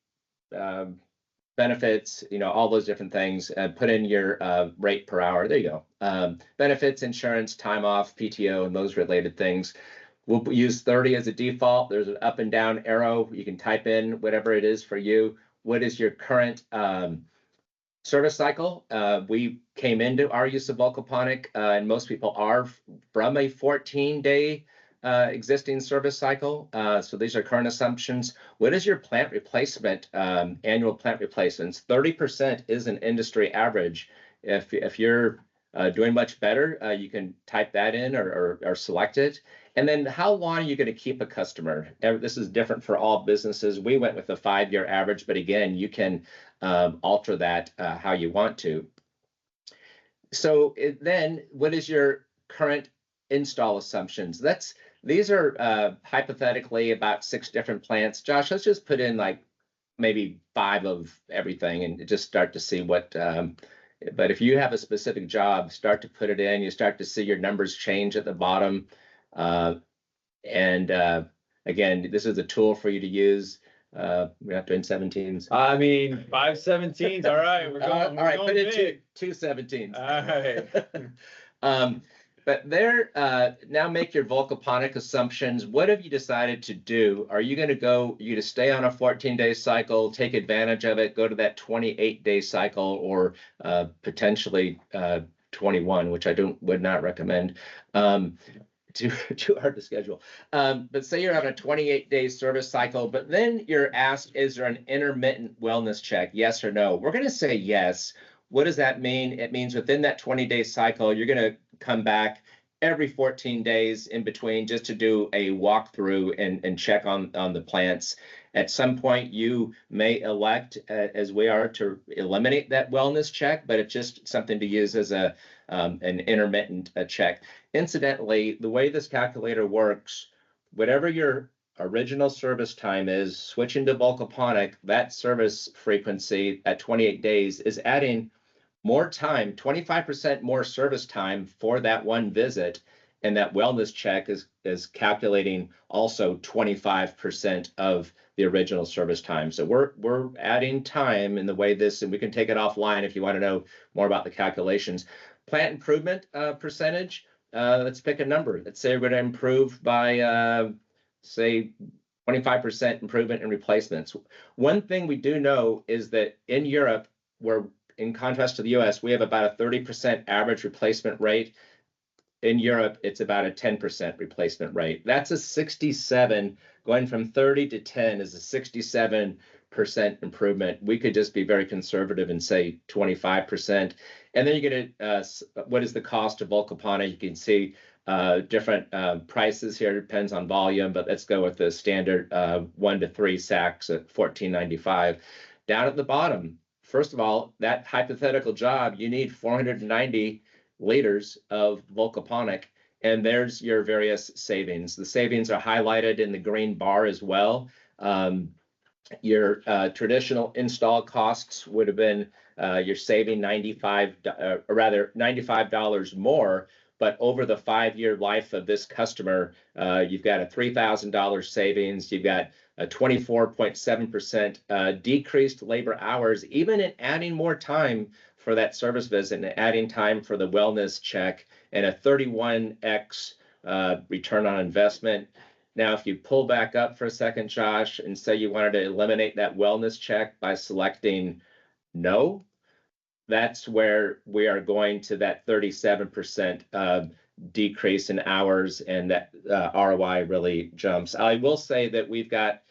Speaker 2: benefits, all those different things, and put in your rate per hour. There you go. Benefits, insurance, time off, PTO, and those related things. We'll use 30 as a default. There's an up and down arrow. You can type in whatever it is for you. What is your current service cycle? We came into our use of Vulkaponic, and most people are from a 14-day existing service cycle. So these are current assumptions. What is your plant replacement, annual plant replacements? 30% is an industry average. If you're doing much better, you can type that in or select it. And then how long are you going to keep a customer? This is different for all businesses. We went with a 5-year average, but again, you can alter that how you want to. So then what is your current install assumptions? These are hypothetically about 6 different plants. Josh, let's just put in like maybe 5 of everything and just start to see what, but if you have a specific job, start to put it in, you start to see your numbers change at the bottom. Again, this is a tool for you to use. We're not doing 17s.
Speaker 1: I mean, 5 17s. All right. We're going,
Speaker 2: all right,
Speaker 1: going
Speaker 2: put in
Speaker 1: big.
Speaker 2: two 17s.
Speaker 1: All right.
Speaker 2: But there, now make your Vulkaponic assumptions. What have you decided to do? Are you going to stay on a 14-day cycle, take advantage of it, go to that 28-day cycle, or potentially 21, which I would not recommend. Too hard to schedule. But say you're on a 28-day service cycle, but then you're asked, is there an intermittent wellness check? Yes or no? We're going to say yes. What does that mean? It means within that 20-day cycle, you're going to come back every 14 days in between just to do a walkthrough and check on the plants. At some point, you may elect, as we are, to eliminate that wellness check, but it's just something to use as an intermittent check. Incidentally, the way this calculator works, whatever your original service time is, switching to Vulkaponic, that service frequency at 28 days is adding more time, 25% more service time for that one visit. And that wellness check is calculating also 25% of the original service time. So we're adding time in the way this, and we can take it offline if you want to know more about the calculations. Plant improvement percentage, let's pick a number. Let's say we're going to improve by, say, 25% improvement in replacements. One thing we do know is that in Europe, where in contrast to the US, we have about a 30% average replacement rate. In Europe, it's about a 10% replacement rate. That's a 67, going from 30 to 10 is a 67% improvement. We could just be very conservative and say 25%. And then you're going to, what is the cost of Vulkaponic? You can see different prices here. It depends on volume, but let's go with the standard 1 to 3 sacks at $14.95. Down at the bottom, first of all, that hypothetical job, you need 490 liters of Vulkaponic, and there's your various savings. The savings are highlighted in the green bar as well. Your traditional install costs would have been you're saving $95 more, but over the 5-year life of this customer, you've got a $3,000 savings. You've got a 24.7% decreased labor hours, even in adding more time for that service visit and adding time for the wellness check, and a 31x return on investment. Now, if you pull back up for a second, Josh, and say you wanted to eliminate that wellness check by selecting no, that's where we are going to that 37% decrease in hours, and that ROI really jumps. I will say that we've got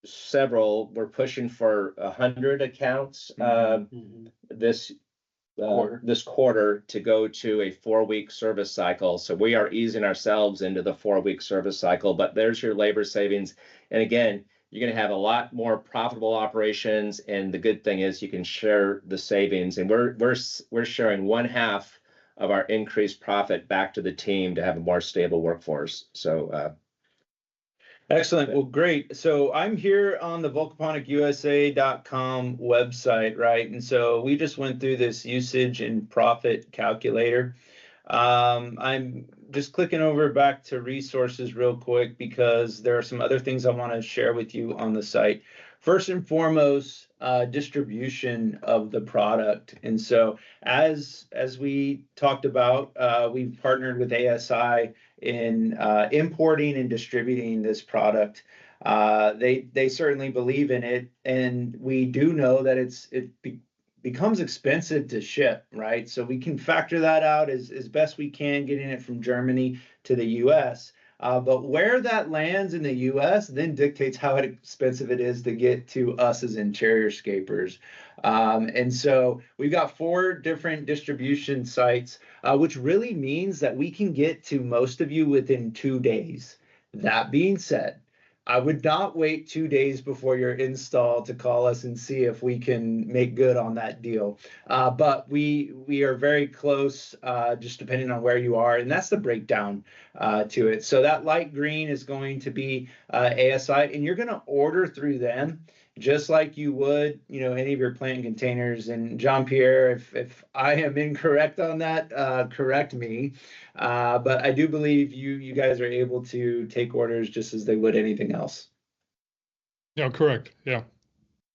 Speaker 2: several. We're pushing for 100 accounts this quarter to go to a 4-week service cycle. So we are easing ourselves into the 4-week service cycle. But there's your labor savings, and again, you're going to have a lot more profitable operations. And the good thing is you can share the savings, and we're sharing 1/2 of our increased profit back to the team to have a more stable workforce. So.
Speaker 1: Excellent. Well, great. So I'm here on the Vulkaponicusa.com website, right? And so we just went through this usage and profit calculator. I'm just clicking over back to resources real quick because there are some other things I want to share with you on the site. first and foremost, distribution of the product. And so as we talked about, we've partnered with ASI in importing and distributing this product. They certainly believe in it, and we do know that it becomes expensive to ship, right? So we can factor that out as best we can, getting it from Germany to the US. But where that lands in the US then dictates how expensive it is to get to us as interior-scapers. And so we've got 4 different distribution sites, which really means that we can get to most of you within 2 days. That being said, I would not wait 2 days before your install to call us and see if we can make good on that deal. But we are very close, just depending on where you are, and that's the breakdown to it. So that light green is going to be ASI, and you're going to order through them just like you would, any of your plant containers. And Jean-Pierre, if I am incorrect on that, correct me. But I do believe you guys are able to take orders just as they would anything else.
Speaker 5: Yeah, correct. Yeah.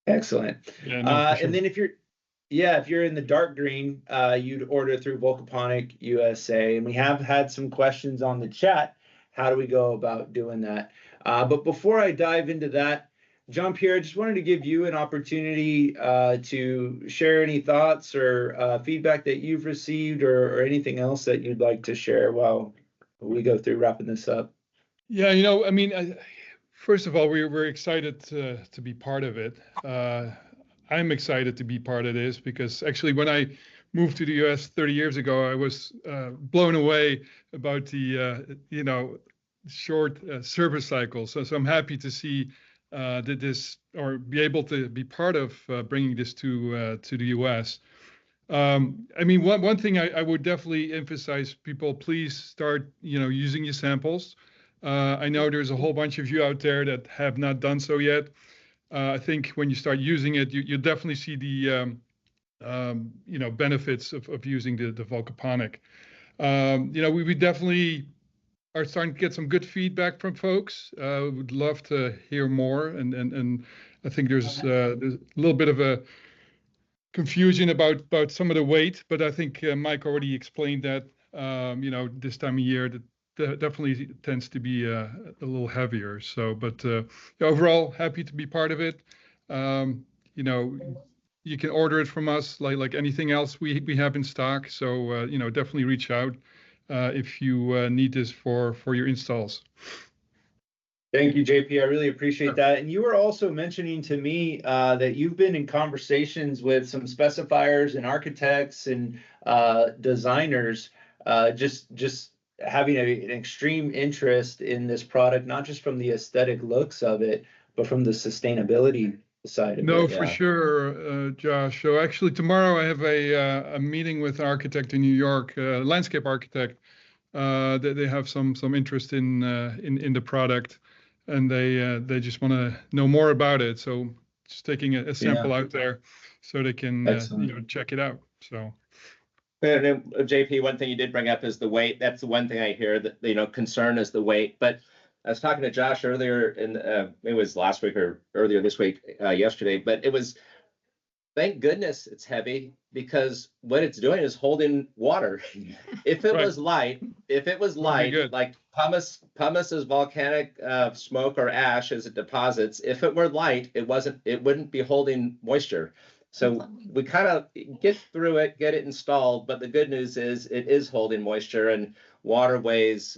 Speaker 1: Excellent.
Speaker 5: Yeah, no, for sure.
Speaker 1: And then if you're in the dark green, you'd order through Vulkaponic USA. And we have had some questions on the chat. How do we go about doing that? But before I dive into that, Jean-Pierre, I just wanted to give you an opportunity to share any thoughts or feedback that you've received, or anything else that you'd like to share while we go through wrapping this up.
Speaker 5: Yeah, I mean, first of all, we're excited to be part of it. I'm excited to be part of this because actually when I moved to the US 30 years ago, I was blown away about the, short service cycles. So I'm happy to see that this, or be able to be part of bringing this to the US. I mean, one thing I would definitely emphasize, people, please start, using your samples. I know there's a whole bunch of you out there that have not done so yet. I think when you start using it, you definitely see the, benefits of using the Vulkaponic. We definitely are starting to get some good feedback from folks. Would love to hear more, and I think there's a little bit of a confusion about some of the weight, but I think Mike already explained that. This time of year that definitely tends to be a little heavier. So, but overall, happy to be part of it. You can order it from us like anything else we have in stock. So definitely reach out if you need this for your installs.
Speaker 1: Thank you, JP. I really appreciate that. And you were also mentioning to me that you've been in conversations with some specifiers and architects and designers, just having an extreme interest in this product, not just from the aesthetic looks of it, but from the sustainability side of it.
Speaker 5: No, for sure, Josh. So actually tomorrow I have a meeting with an architect in New York, landscape architect. They have some interest in the product, and they just want to know more about it. So just taking a sample out there so they can check it out. So.
Speaker 2: And JP, one thing you did bring up is the weight. That's the one thing I hear that concern is the weight. But I was talking to Josh earlier, it was last week or earlier this week, yesterday. But it was, thank goodness it's heavy, because what it's doing is holding water. If it was light, like pumice is volcanic smoke or ash as it deposits. If it were light, it wouldn't be holding moisture. So we kind of get through it, get it installed, but the good news is it is holding moisture, and water weighs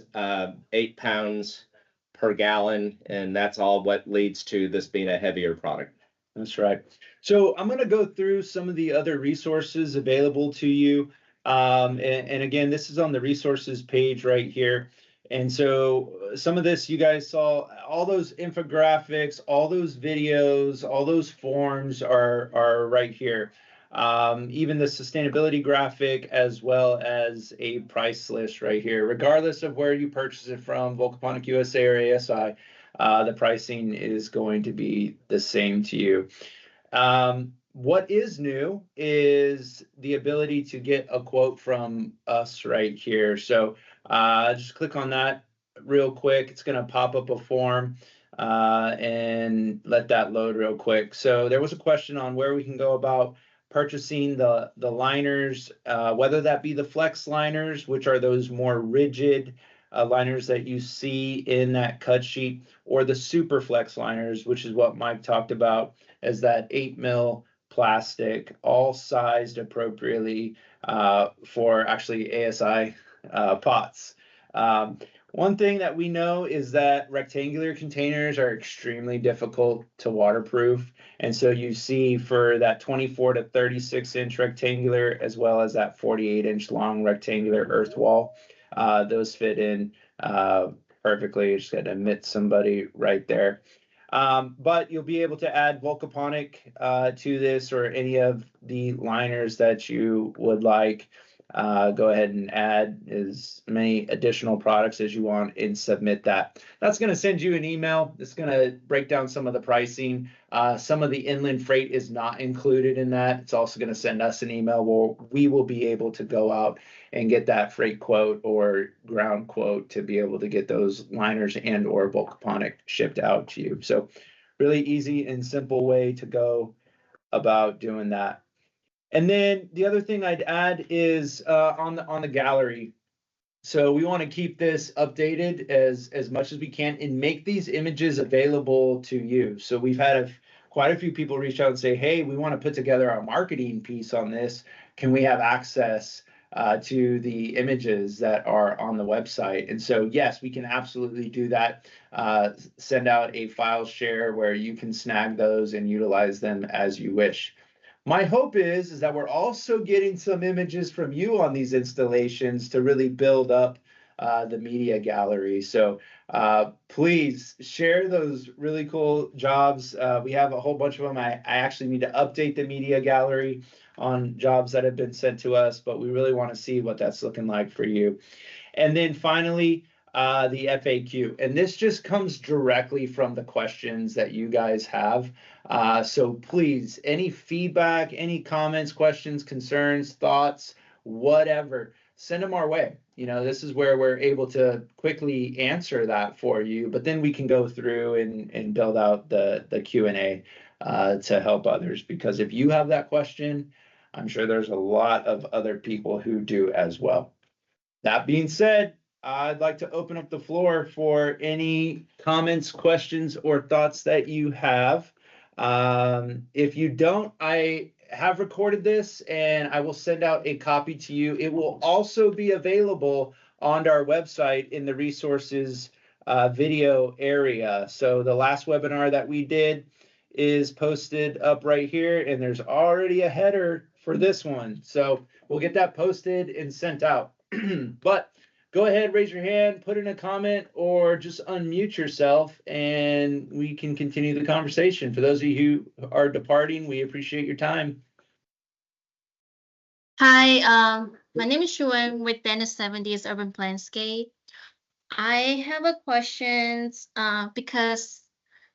Speaker 2: 8 pounds per gallon, and that's all what leads to this being a heavier product.
Speaker 1: That's right. So I'm going to go through some of the other resources available to you. And again, this is on the resources page right here. And so some of this you guys saw, all those infographics, all those videos, all those forms are right here. Even the sustainability graphic, as well as a price list right here. Regardless of where you purchase it from, Vulkaponic USA or ASI, the pricing is going to be the same to you. What is new is the ability to get a quote from us right here. So just click on that real quick. It's going to pop up a form. and let that load real quick. So there was a question on where we can go about purchasing the liners, whether that be the flex liners, which are those more rigid liners that you see in that cut sheet, or the super flex liners, which is what Mike talked about as that 8 mil plastic, all sized appropriately for actually ASI pots. One thing that we know is that rectangular containers are extremely difficult to waterproof. And so you see for that 24 to 36 inch rectangular, as well as that 48-inch long rectangular earth wall, those fit in perfectly. Just got to admit somebody right there. But you'll be able to add Vulkaponic to this, or any of the liners that you would like. Go ahead and add as many additional products as you want and submit that. That's going to send you an email. It's going to break down some of the pricing. Some of the inland freight is not included in that. It's also going to send us an email where we will be able to go out and get that freight quote or ground quote to be able to get those liners and or Vulkaponic shipped out to you. So really easy and simple way to go about doing that. And then the other thing I'd add is on the gallery. So we want to keep this updated as much as we can and make these images available to you. So we've had quite a few people reach out and say, hey, we want to put together a marketing piece on this. Can we have access to the images that are on the website? And so, yes, we can absolutely do that. Send out a file share where you can snag those and utilize them as you wish. My hope is that we're also getting some images from you on these installations to really build up the media gallery. So please share those really cool jobs. We have a whole bunch of them. I actually need to update the media gallery on jobs that have been sent to us, but we really want to see what that's looking like for you. And then finally, the FAQ. And this just comes directly from the questions that you guys have. So please, any feedback, any comments, questions, concerns, thoughts, whatever, send them our way. You know, this is where we're able to quickly answer that for you, but then we can go through and build out the Q&A to help others. Because if you have that question, I'm sure there's a lot of other people who do as well. That being said, I'd like to open up the floor for any comments, questions, or thoughts that you have. If you don't, I have recorded this and I will send out a copy to you. It will also be available on our website in the resources video area. So the last webinar that we did is posted up right here, and there's already a header for this one. So we'll get that posted and sent out. But go ahead, raise your hand, put in a comment, or just unmute yourself, and we can continue the conversation. For those of you who are departing, we appreciate your time.
Speaker 6: Hi, my name is Shuan with Dennis 70s Urban Planscape. I have a question because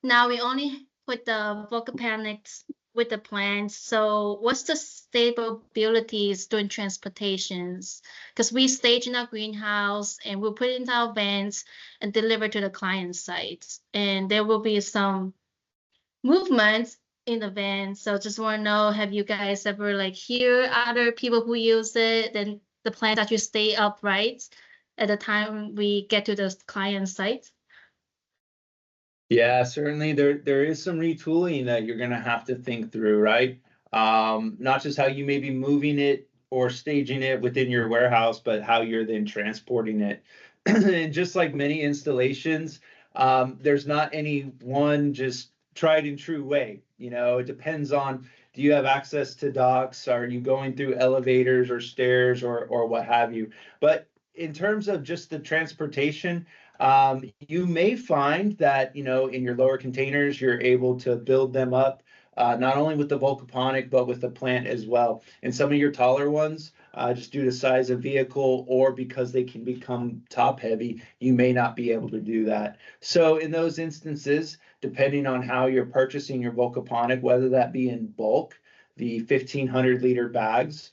Speaker 6: now we only put the Vulkaponics with the plants. So what's the stabilities during transportations? Because we stage in our greenhouse and we'll put it into our vans and deliver to the client sites. And there will be some movements in the van. So just want to know, have you guys ever like hear other people who use it, then the plants actually stay upright at the time we get to the client site?
Speaker 1: Yeah, certainly there is some retooling that you're going to have to think through, right? Not just how you may be moving it or staging it within your warehouse, but how you're then transporting it. And just like many installations, there's not any one just tried and true way. You know, it depends on, do you have access to docks? Are you going through elevators or stairs or what have you? But in terms of just the transportation, you may find that, you know, in your lower containers, you're able to build them up, not only with the Vulkaponic, but with the plant as well. And some of your taller ones, just due to size of vehicle or because they can become top heavy, you may not be able to do that. So in those instances, depending on how you're purchasing your Vulkaponic, whether that be in bulk, the 1,500 liter bags,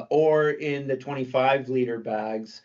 Speaker 1: or in the 25 liter bags,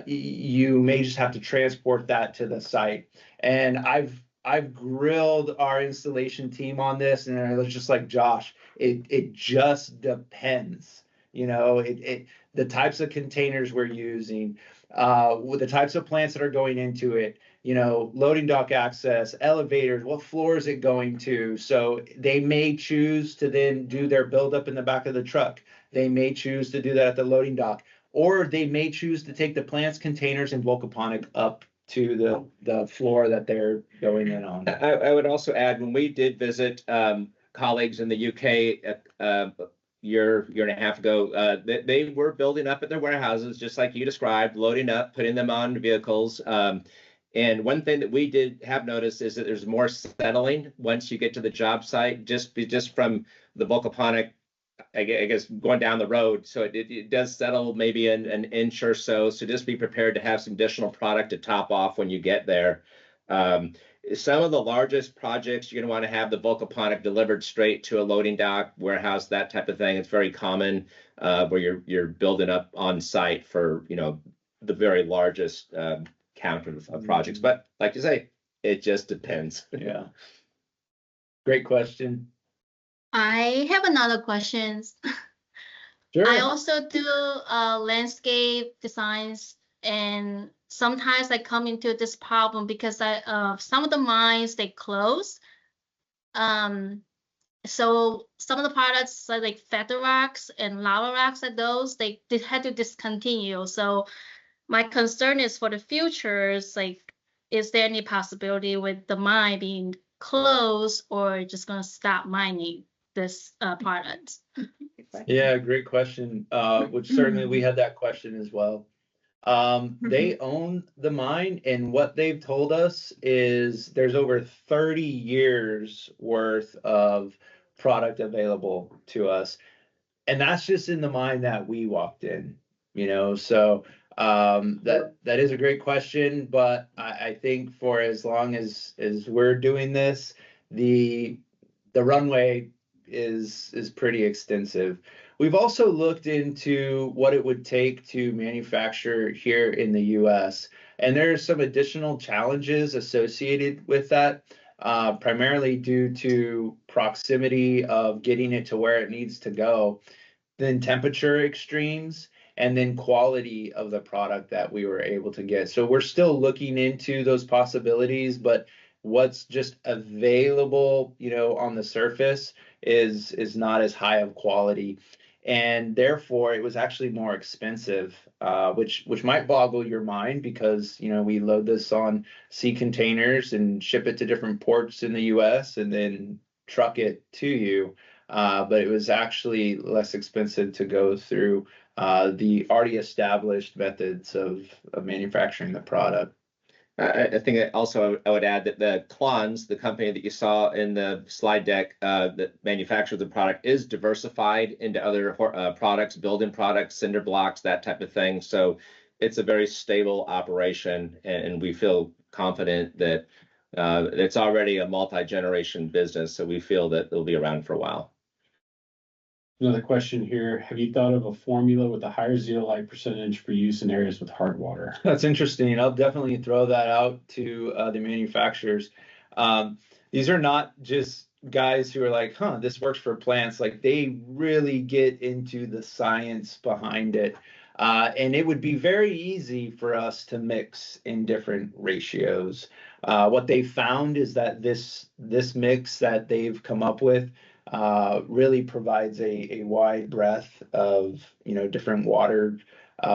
Speaker 1: you may just have to transport that to the site. And I've I've grilled our installation team on this, and it was just like Josh. It just depends. You know, the types of containers we're using, with the types of plants that are going into it. You know, loading dock access, elevators, what floor is it going to? So they may choose to then do their buildup in the back of the truck. They may choose to do that at the loading dock, or they may choose to take the plants containers and Vulkaponic up to the floor that they're going in on.
Speaker 2: I would also add, when we did visit colleagues in the UK year and a half ago, they were building up at their warehouses, just like you described, loading up, putting them on vehicles. And one thing that we did have noticed is that there's more settling once you get to the job site, just from the Vulkaponic, I guess, going down the road. So it does settle maybe an inch or so. So just be prepared to have some additional product to top off when you get there. Some of the largest projects, you're going to want to have the Vulkaponic delivered straight to a loading dock, warehouse, that type of thing. It's very common where you're building up on site for, you know, the very largest count of projects. But like you say, it just depends.
Speaker 1: Yeah. Great question.
Speaker 6: I have another question.
Speaker 1: Sure.
Speaker 6: I also do landscape designs, and sometimes I come into this problem because some of the mines they close. So some of the products like feather racks and lava racks, and those they had to discontinue. So my concern is for the future. Is like, is there any possibility with the mine being closed or just gonna stop mining this product?
Speaker 1: Yeah, great question. Which certainly we had that question as well. They own the mine, and what they've told us is there's over 30 years worth of product available to us. And that's just in the mine that we walked in, you know. So that is a great question, but I think for as long as we're doing this, the runway is pretty extensive. We've also looked into what it would take to manufacture here in the US, and there are some additional challenges associated with that, primarily due to proximity of getting it to where it needs to go, then temperature extremes, and then quality of the product that we were able to get. So we're still looking into those possibilities, but what's just available, you know, on the surface is not as high of quality, and therefore it was actually more expensive, which might boggle your mind, because, you know, we load this on sea containers and ship it to different ports in the US and then truck it to you. But it was actually less expensive to go through the already established methods of manufacturing the product.
Speaker 2: I think also I would add that the Klons, the company that you saw in the slide deck that manufactures the product, is diversified into other products, building products, cinder blocks, that type of thing. So it's a very stable operation, and we feel confident that it's already a multi-generation business. So we feel that it'll be around for a while.
Speaker 7: Another question here. Have you thought of a formula with a higher zeolite percentage for use in areas with hard water?
Speaker 1: That's interesting. I'll definitely throw that out to the manufacturers. These are not just guys who are like, this works for plants. Like, they really get into the science behind it. And it would be very easy for us to mix in different ratios. What they found is that this mix that they've come up with really provides a wide breadth of, you know, different water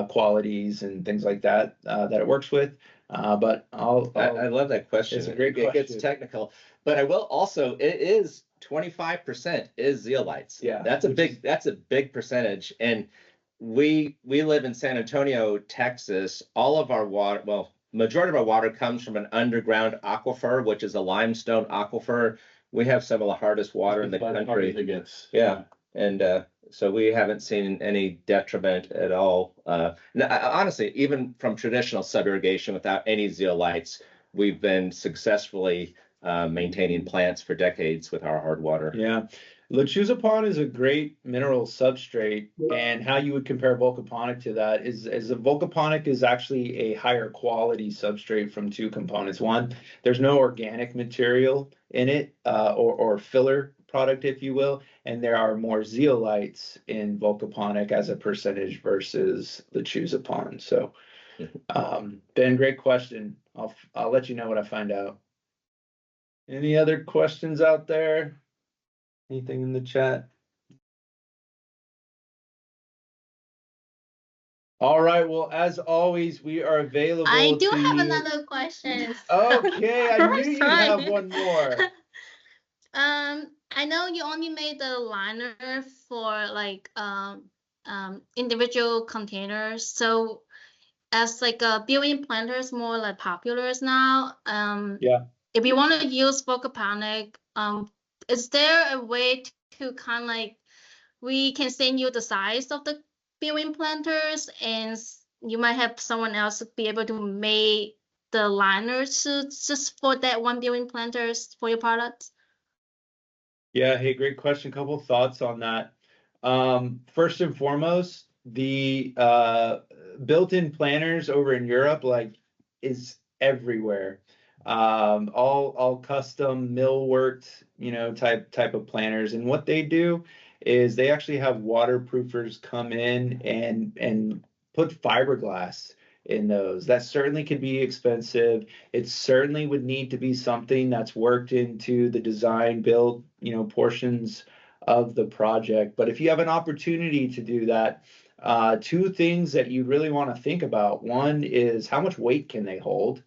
Speaker 1: qualities and things like that that it works with. But
Speaker 2: I love that question.
Speaker 1: It's a great
Speaker 2: It
Speaker 1: question.
Speaker 2: gets technical, but I will also, it is 25% is zeolites.
Speaker 1: Yeah,
Speaker 2: that's a big percentage. And we live in San Antonio, Texas. All of our water, well, majority of our water comes from an underground aquifer, which is a limestone aquifer. We have some of the hardest water in the country. Yeah. And so we haven't seen any detriment at all. Honestly, even from traditional sub-irrigation without any zeolites, we've been successfully maintaining plants for decades with our hard water.
Speaker 1: Yeah. Lechuzapon is a great mineral substrate, and how you would compare Vulkaponic to that is a Vulkaponic is actually a higher quality substrate from two components. One, there's no organic material in it, or filler product, if you will, and there are more zeolites in Vulkaponic as a percentage versus Lechuzapon. So, Ben, great question. I'll let you know what I find out. Any other questions out there? Anything in the chat? All right. Well, as always, we are available.
Speaker 6: I do
Speaker 1: to
Speaker 6: have
Speaker 1: you.
Speaker 6: another question.
Speaker 1: Okay, I knew you'd
Speaker 6: Sorry.
Speaker 1: have one more.
Speaker 6: I know you only made the liner for like individual containers. So as like a built-in planters more like popular now,
Speaker 1: Yeah.
Speaker 6: if you want to use Vulkaponic, is there a way to kind of like we can send you the size of the built-in planters, and you might have someone else be able to make the liners just for that one built-in planters for your products?
Speaker 1: Yeah. Hey, great question. Couple thoughts on that. First and foremost, the built-in planners over in Europe is everywhere. All custom millworked, type of planners. And what they do is they actually have waterproofers come in and put fiberglass in those. That certainly could be expensive. It certainly would need to be something that's worked into the design build, portions of the project. But if you have an opportunity to do that, two things that you really want to think about. One is how much weight can they hold?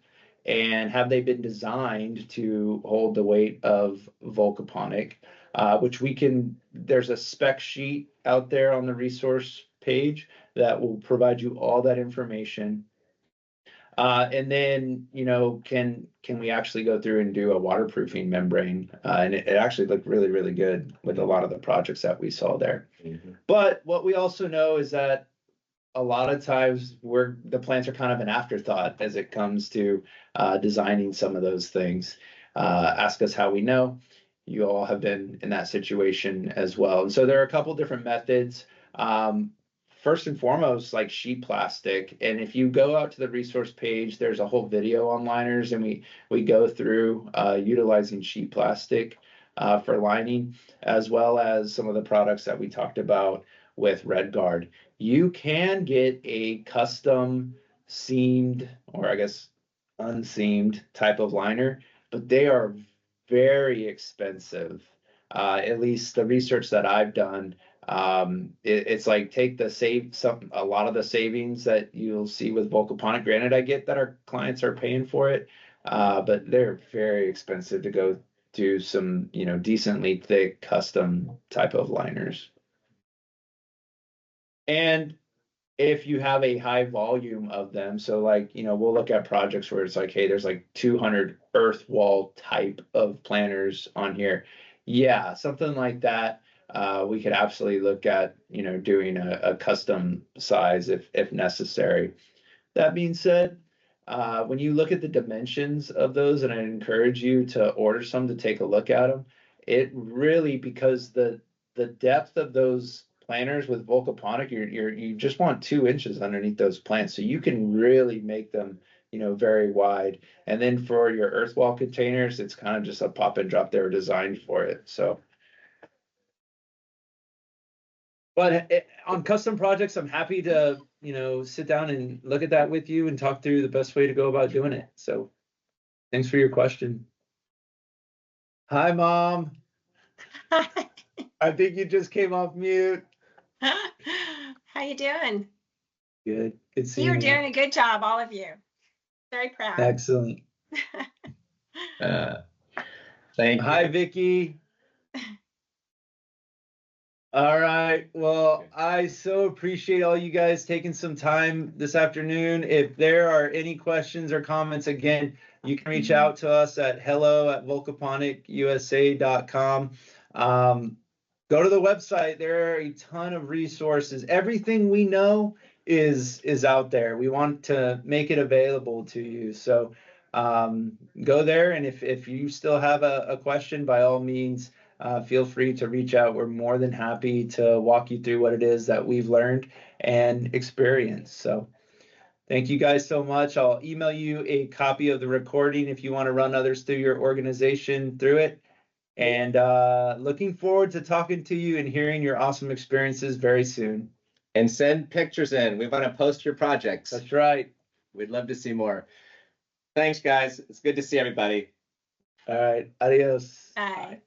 Speaker 1: And have they been designed to hold the weight of Vulkaponic? Which there's a spec sheet out there on the resource page that will provide you all that information. And then, can we actually go through and do a waterproofing membrane? And it actually looked really, really good with a lot of the projects that we saw there. Mm-hmm. But what we also know is that a lot of times the plants are kind of an afterthought as it comes to designing some of those things. Ask us how we know. You all have been in that situation as well. And so there are a couple different methods. First and foremost, like sheet plastic. And if you go out to the resource page, there's a whole video on liners, and we go through utilizing sheet plastic for lining, as well as some of the products that we talked about with RedGuard. You can get a custom seamed, or I guess unseamed type of liner, but they are very expensive. At least the research that I've done, it's like take a lot of the savings that you'll see with Vulkaponic. Granted, I get that our clients are paying for it, but they're very expensive to go do some, decently thick custom type of liners. And if you have a high volume of them, so we'll look at projects where it's like, hey, there's like 200 earth wall type of planners on here. Yeah, something like that. We could absolutely look at, doing a custom size if necessary. That being said, when you look at the dimensions of those, and I encourage you to order some to take a look at them, it really, because the depth of those planters with Vulkaponic, you just want 2 inches underneath those plants, so you can really make them, very wide. And then for your earth wall containers, it's kind of just a pop and drop. They were designed for it. So, but on custom projects, I'm happy to, sit down and look at that with you and talk through the best way to go about doing it. So thanks for your question. Hi, Mom. I think you just came off mute.
Speaker 8: How you doing?
Speaker 1: Good. Good seeing you.
Speaker 8: You're doing a good job, all of you. Very proud.
Speaker 1: Excellent.
Speaker 2: Thank you.
Speaker 1: Hi, Vicky. All right. Well, I so appreciate all you guys taking some time this afternoon. If there are any questions or comments, again, you can reach out to us at hello@vulkaponicusa.com. Go to the website. There are a ton of resources. Everything we know is out there. We want to make it available to you. So go there, and if you still have a question, by all means, feel free to reach out. We're more than happy to walk you through what it is that we've learned and experienced. So thank you guys so much. I'll email you a copy of the recording if you want to run others through your organization through it. And looking forward to talking to you and hearing your awesome experiences very soon.
Speaker 2: And send pictures in. We want to post your projects.
Speaker 1: That's right.
Speaker 2: We'd love to see more. Thanks, guys. It's good to see everybody.
Speaker 1: All right. Adios.
Speaker 8: Bye.